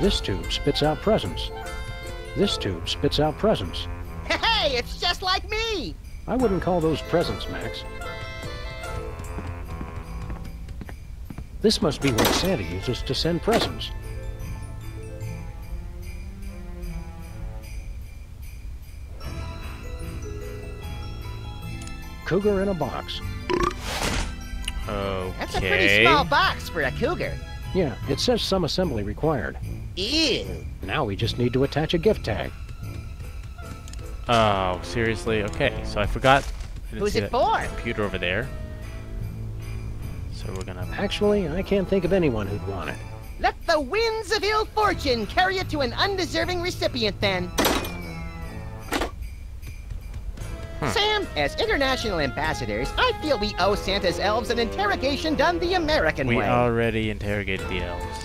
[SPEAKER 2] This tube spits out presents. This tube spits out presents.
[SPEAKER 3] Hey, it's just like me!
[SPEAKER 2] I wouldn't call those presents, Max. This must be what Santa uses to send presents. Cougar in a box.
[SPEAKER 1] Okay.
[SPEAKER 3] That's a pretty small box for a cougar.
[SPEAKER 2] Yeah, it says some assembly required.
[SPEAKER 3] Ew.
[SPEAKER 2] Now we just need to attach a gift tag.
[SPEAKER 1] Oh, seriously? Okay, so I forgot. I didn't
[SPEAKER 3] Who's
[SPEAKER 1] see
[SPEAKER 3] it
[SPEAKER 1] that
[SPEAKER 3] for?
[SPEAKER 1] computer over there. So we're gonna...
[SPEAKER 2] Actually, I can't think of anyone who'd want it.
[SPEAKER 3] Let the winds of ill fortune carry it to an undeserving recipient, then. Sam, as international ambassadors, I feel we owe Santa's elves an interrogation done the American
[SPEAKER 1] We
[SPEAKER 3] way.
[SPEAKER 1] already interrogated the elves.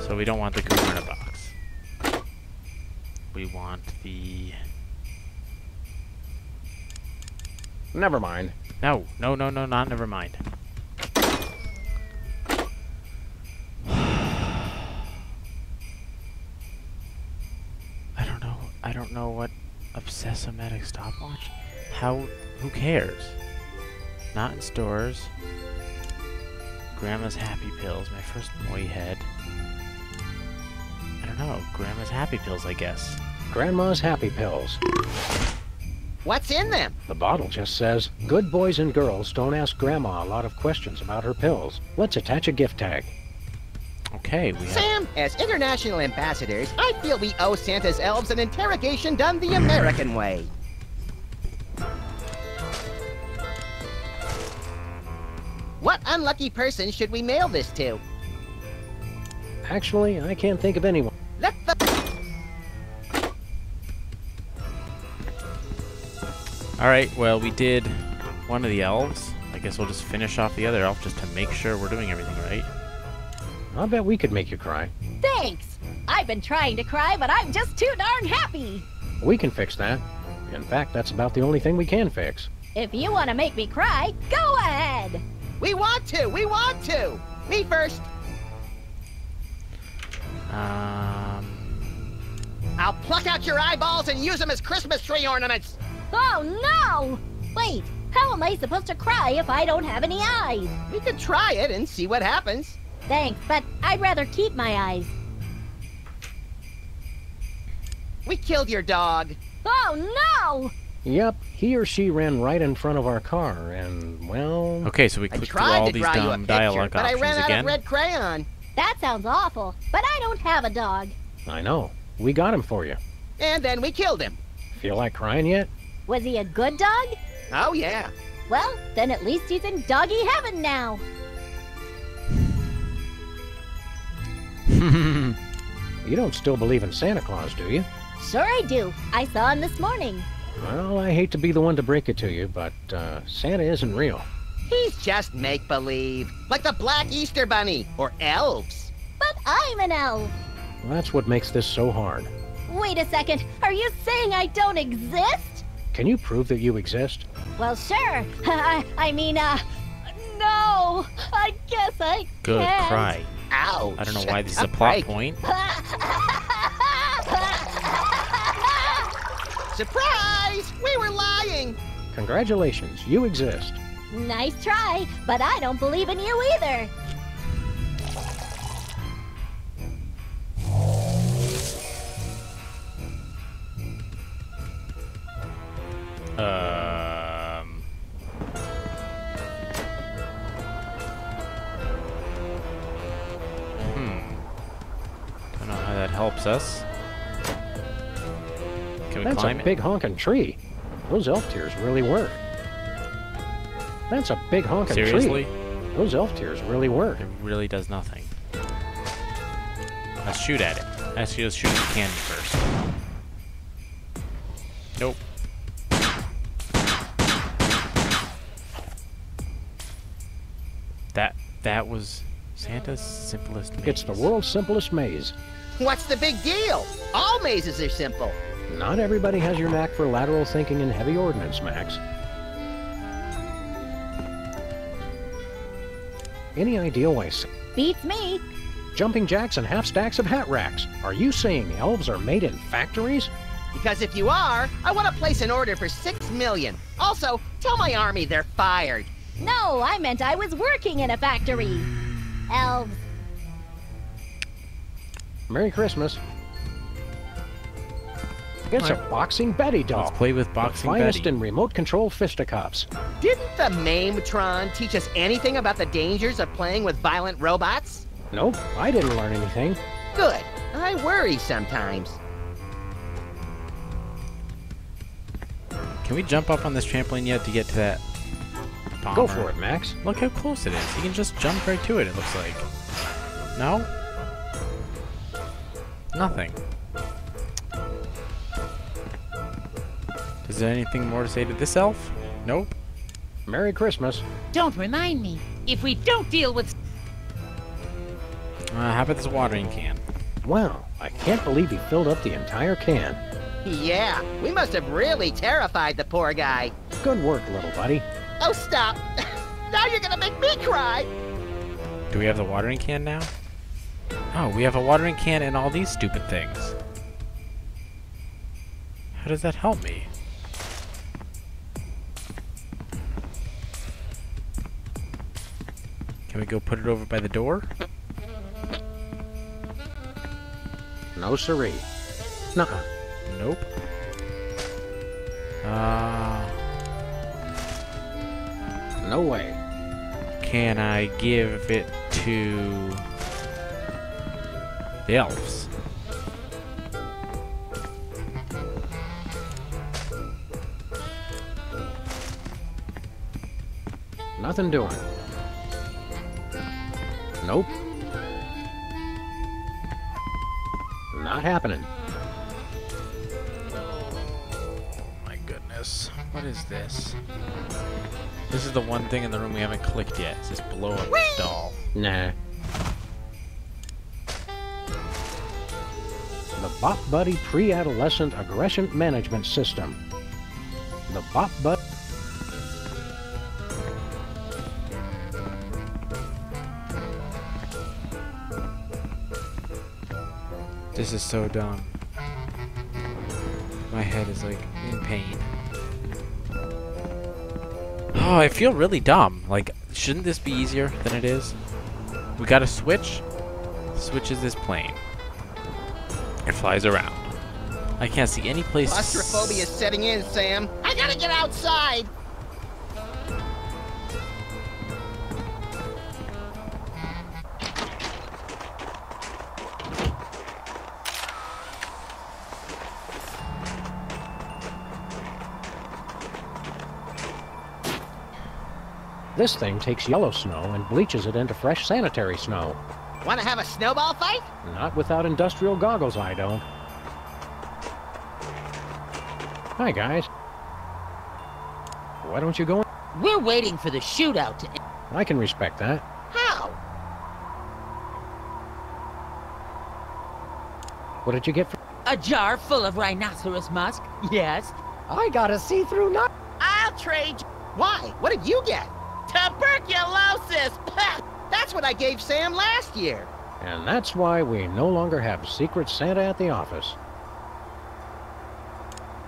[SPEAKER 1] So we don't want the cougar in a box. We want the...
[SPEAKER 2] Never mind.
[SPEAKER 1] No, not never mind. I don't know what Obsessomatic stopwatch? Who cares? Not in stores. Grandma's Happy Pills, my first Moi head. I don't know, Grandma's Happy Pills, I guess.
[SPEAKER 2] Grandma's Happy Pills.
[SPEAKER 3] What's in them?
[SPEAKER 2] The bottle just says, good boys and girls don't ask Grandma a lot of questions about her pills. Let's attach a gift tag.
[SPEAKER 1] Okay, we have...
[SPEAKER 3] Sam, as international ambassadors, I feel we owe Santa's elves an interrogation done the American way. What unlucky person should we mail this to?
[SPEAKER 2] Actually, I can't think of anyone.
[SPEAKER 3] Let the...
[SPEAKER 1] Alright, well, we did one of the elves. I guess we'll just finish off the other elf just to make sure we're doing everything right.
[SPEAKER 2] I'll bet we could make you cry.
[SPEAKER 9] Thanks! I've been trying to cry, but I'm just too darn happy!
[SPEAKER 2] We can fix that. In fact, that's about the only thing we can fix.
[SPEAKER 9] If you want to make me cry, go ahead!
[SPEAKER 3] We want to! We want to! Me first! I'll pluck out your eyeballs and use them as Christmas tree ornaments!
[SPEAKER 9] Oh no! Wait, how am I supposed to cry if I don't have any eyes?
[SPEAKER 3] We could try it and see what happens.
[SPEAKER 9] Thanks, but I'd rather keep my eyes.
[SPEAKER 3] We killed your dog.
[SPEAKER 9] Oh no!
[SPEAKER 2] Yep, he or she ran right in front of our car, and, well...
[SPEAKER 1] Okay, so we
[SPEAKER 3] I
[SPEAKER 1] clicked through
[SPEAKER 3] tried
[SPEAKER 1] all
[SPEAKER 3] to
[SPEAKER 1] these
[SPEAKER 3] draw you a
[SPEAKER 1] dumb
[SPEAKER 3] picture,
[SPEAKER 1] dialogue
[SPEAKER 3] but I
[SPEAKER 1] options
[SPEAKER 3] ran out
[SPEAKER 1] again.
[SPEAKER 3] of red crayon.
[SPEAKER 9] That sounds awful, but I don't have a dog.
[SPEAKER 2] I know. We got him for you.
[SPEAKER 3] And then we killed him.
[SPEAKER 2] Feel like crying yet?
[SPEAKER 9] Was he a good dog?
[SPEAKER 3] Oh, yeah.
[SPEAKER 9] Well, then at least he's in doggy heaven now.
[SPEAKER 2] You don't still believe in Santa Claus, do you?
[SPEAKER 9] Sure I do. I saw him this morning.
[SPEAKER 2] Well, I hate to be the one to break it to you, but Santa isn't real.
[SPEAKER 3] He's just make-believe. Like the Black Easter Bunny, or elves.
[SPEAKER 9] But I'm an elf.
[SPEAKER 2] That's what makes this so hard.
[SPEAKER 9] Wait a second. Are you saying I don't exist?
[SPEAKER 2] Can you prove that you exist?
[SPEAKER 9] Well, sure. I mean, no. I guess I
[SPEAKER 1] Good
[SPEAKER 9] can't.
[SPEAKER 1] cry.
[SPEAKER 3] Ouch.
[SPEAKER 1] I don't know why this is a
[SPEAKER 3] A
[SPEAKER 1] plot
[SPEAKER 3] break.
[SPEAKER 1] point.
[SPEAKER 3] Surprise! We were lying!
[SPEAKER 2] Congratulations, you exist.
[SPEAKER 9] Nice try, but I don't believe in you either.
[SPEAKER 1] Don't know how that helps us. Can we
[SPEAKER 2] That's
[SPEAKER 1] climb
[SPEAKER 2] a
[SPEAKER 1] it?
[SPEAKER 2] big honking tree. Those elf tears really work. That's a big honking
[SPEAKER 1] Seriously?
[SPEAKER 2] tree. Those elf tears really work.
[SPEAKER 1] It really does nothing. Let's shoot at it. Actually, let's shoot at the candy first. Nope. That was Santa's simplest maze.
[SPEAKER 2] It's the world's simplest maze.
[SPEAKER 3] What's the big deal? All mazes are simple.
[SPEAKER 2] Not everybody has your knack for lateral thinking and heavy ordnance, Max. Any idea why
[SPEAKER 9] Beats me.
[SPEAKER 2] jumping jacks and half stacks of hat racks? Are you saying elves are made in factories?
[SPEAKER 3] Because if you are, I want to place an order for 6 million. Also, tell my army they're fired.
[SPEAKER 9] No, I meant I was working in a factory. Elves.
[SPEAKER 2] Merry Christmas. It's a boxing Betty doll.
[SPEAKER 1] Let's play with boxing
[SPEAKER 2] the finest
[SPEAKER 1] Betty.
[SPEAKER 2] in remote control fisticuffs.
[SPEAKER 3] Didn't the Mametron teach us anything about the dangers of playing with violent robots?
[SPEAKER 2] Nope, I didn't learn anything.
[SPEAKER 3] Good. I worry sometimes.
[SPEAKER 1] Can we jump up on this trampoline yet to get to that bomber?
[SPEAKER 2] Go for it, Max.
[SPEAKER 1] Look how close it is. You can just jump right to it, it looks like. No? Nothing. Is there anything more to say to this elf? Nope.
[SPEAKER 2] Merry Christmas.
[SPEAKER 10] Don't remind me. If we don't deal with...
[SPEAKER 1] How about this watering can?
[SPEAKER 2] Wow, I can't believe he filled up the entire can.
[SPEAKER 3] Yeah, we must have really terrified the poor guy.
[SPEAKER 2] Good work, little buddy.
[SPEAKER 3] Oh, stop. Now you're gonna make me cry.
[SPEAKER 1] Do we have the watering can now? Oh, we have a watering can and all these stupid things. How does that help me? Can we go put it over by the door?
[SPEAKER 2] No siree. Nuh-uh.
[SPEAKER 1] Nope.
[SPEAKER 2] No way.
[SPEAKER 1] Can I give it to the elves?
[SPEAKER 2] Nothing doing. Nope. Not happening.
[SPEAKER 1] My goodness. What is this? This is the one thing in the room we haven't clicked yet. It's this blow-up doll.
[SPEAKER 2] Nah. The Bop Buddy Pre-Adolescent Aggression Management System. The Bop Buddy...
[SPEAKER 1] This is so dumb. My head is like in pain. Oh, I feel really dumb. Like, shouldn't this be easier than it is? We got a switch. Switches this plane. It flies around. I can't see any place.
[SPEAKER 3] Claustrophobia is setting in, Sam. I gotta get outside.
[SPEAKER 2] This thing takes yellow snow and bleaches it into fresh sanitary snow.
[SPEAKER 3] Wanna have a snowball fight?
[SPEAKER 2] Not without industrial goggles, I don't. Hi, guys. Why don't you go in?
[SPEAKER 7] We're waiting for the shootout to end.
[SPEAKER 2] I can respect that.
[SPEAKER 3] How?
[SPEAKER 2] What did you get for...
[SPEAKER 7] A jar full of rhinoceros musk. Yes.
[SPEAKER 8] I got a see-through nut.
[SPEAKER 7] I'll trade you.
[SPEAKER 3] Why? What did you get?
[SPEAKER 7] Tuberculosis!
[SPEAKER 3] That's what I gave Sam last year.
[SPEAKER 2] And that's why we no longer have Secret Santa at the office.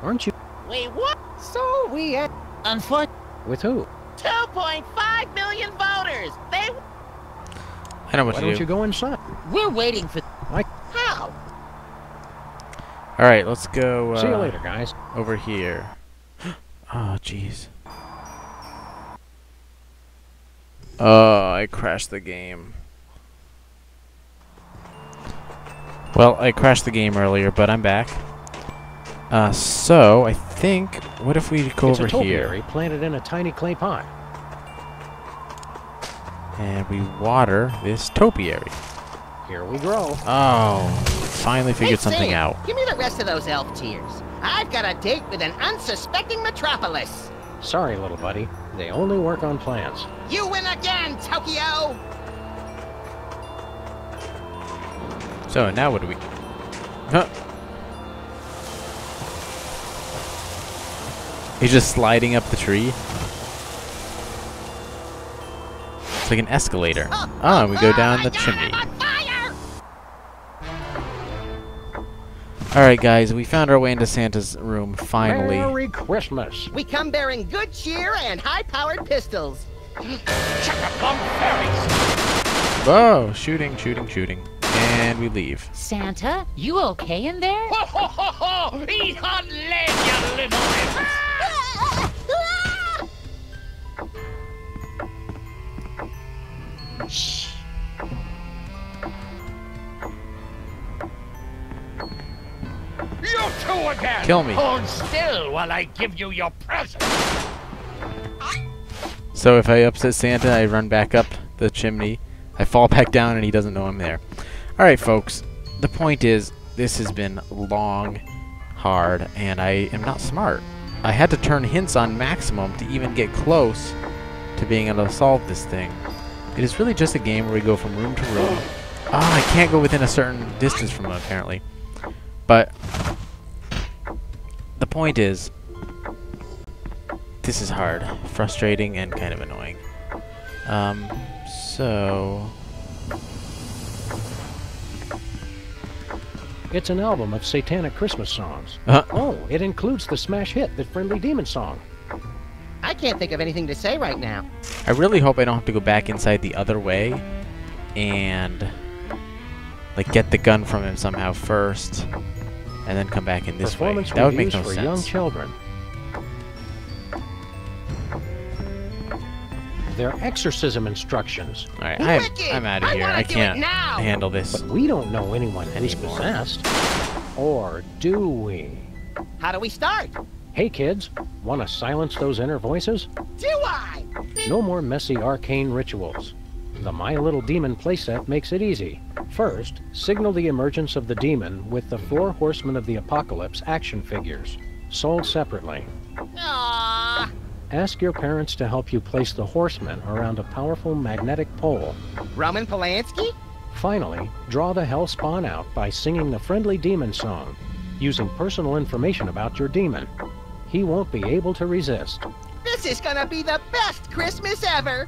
[SPEAKER 2] Aren't you?
[SPEAKER 7] Wait, what?
[SPEAKER 8] So we had...
[SPEAKER 7] Unfortunately,
[SPEAKER 2] With who?
[SPEAKER 7] 2.5 million voters. They...
[SPEAKER 1] I know what
[SPEAKER 2] Why
[SPEAKER 1] to
[SPEAKER 2] don't
[SPEAKER 1] do.
[SPEAKER 2] you go inside?
[SPEAKER 7] We're waiting for...
[SPEAKER 3] How?
[SPEAKER 1] All right, let's go.
[SPEAKER 2] See you later, guys.
[SPEAKER 1] Over here. Oh, jeez. Oh, I crashed the game. Well, I crashed the game earlier, but I'm back. So I think, what if we go
[SPEAKER 2] It's
[SPEAKER 1] over
[SPEAKER 2] a topiary
[SPEAKER 1] here
[SPEAKER 2] planted in a tiny clay pot.
[SPEAKER 1] and we water this topiary?
[SPEAKER 2] Here we grow.
[SPEAKER 1] Oh, finally figured
[SPEAKER 3] Hey,
[SPEAKER 1] something
[SPEAKER 3] Sam,
[SPEAKER 1] out.
[SPEAKER 3] Give me the rest of those elf tears. I've got a date with an unsuspecting metropolis.
[SPEAKER 2] Sorry, little buddy. They only work on plants.
[SPEAKER 3] You win again, Tokyo!
[SPEAKER 1] So now what do we? Huh. He's just sliding up the tree. It's like an escalator. Oh, and we go down the chimney. Alright guys, we found our way into Santa's room, finally.
[SPEAKER 2] Merry Christmas.
[SPEAKER 3] We come bearing good cheer and high-powered pistols.
[SPEAKER 1] Whoa, shooting, shooting, shooting. And we leave.
[SPEAKER 10] Santa, you okay in there?
[SPEAKER 5] Ho ho ho ho! Eat hot lead, you little imps!
[SPEAKER 3] Shh.
[SPEAKER 5] You two again!
[SPEAKER 1] Kill me.
[SPEAKER 5] Hold still while I give you your present!
[SPEAKER 1] So if I upset Santa, I run back up the chimney. I fall back down and he doesn't know I'm there. Alright folks, the point is, this has been long, hard, and I am not smart. I had to turn hints on maximum to even get close to being able to solve this thing. It is really just a game where we go from room to room. Oh, I can't go within a certain distance from them apparently. But the point is, this is hard, frustrating, and kind of annoying. So...
[SPEAKER 2] It's an album of satanic Christmas songs.
[SPEAKER 1] Uh-huh.
[SPEAKER 2] Oh, it includes the smash hit, The Friendly Demon Song.
[SPEAKER 3] I can't think of anything to say right now.
[SPEAKER 1] I really hope I don't have to go back inside the other way and like get the gun from him somehow first and then come back in this way.
[SPEAKER 2] Performance
[SPEAKER 1] That would make
[SPEAKER 2] reviews
[SPEAKER 1] no
[SPEAKER 2] for
[SPEAKER 1] sense.
[SPEAKER 2] young children. They're exorcism instructions.
[SPEAKER 1] Alright,
[SPEAKER 3] Wicked!
[SPEAKER 1] I'm out of
[SPEAKER 3] I
[SPEAKER 1] here.
[SPEAKER 3] wanna
[SPEAKER 1] I
[SPEAKER 3] do it
[SPEAKER 1] can't
[SPEAKER 3] now!
[SPEAKER 1] handle this.
[SPEAKER 2] But we don't know anyone who's
[SPEAKER 1] Anymore.
[SPEAKER 2] possessed. Or do we?
[SPEAKER 3] How do we start?
[SPEAKER 2] Hey kids, want to silence those inner voices?
[SPEAKER 3] Do I?
[SPEAKER 2] No more messy arcane rituals. The My Little Demon playset makes it easy. First, signal the emergence of the demon with the 4 Horsemen of the Apocalypse action figures, sold separately.
[SPEAKER 3] Aww.
[SPEAKER 2] Ask your parents to help you place the horsemen around a powerful magnetic pole.
[SPEAKER 3] Roman Polanski?
[SPEAKER 2] Finally, draw the hellspawn out by singing the Friendly Demon Song, using personal information about your demon. He won't be able to resist.
[SPEAKER 3] This is gonna be the best Christmas ever!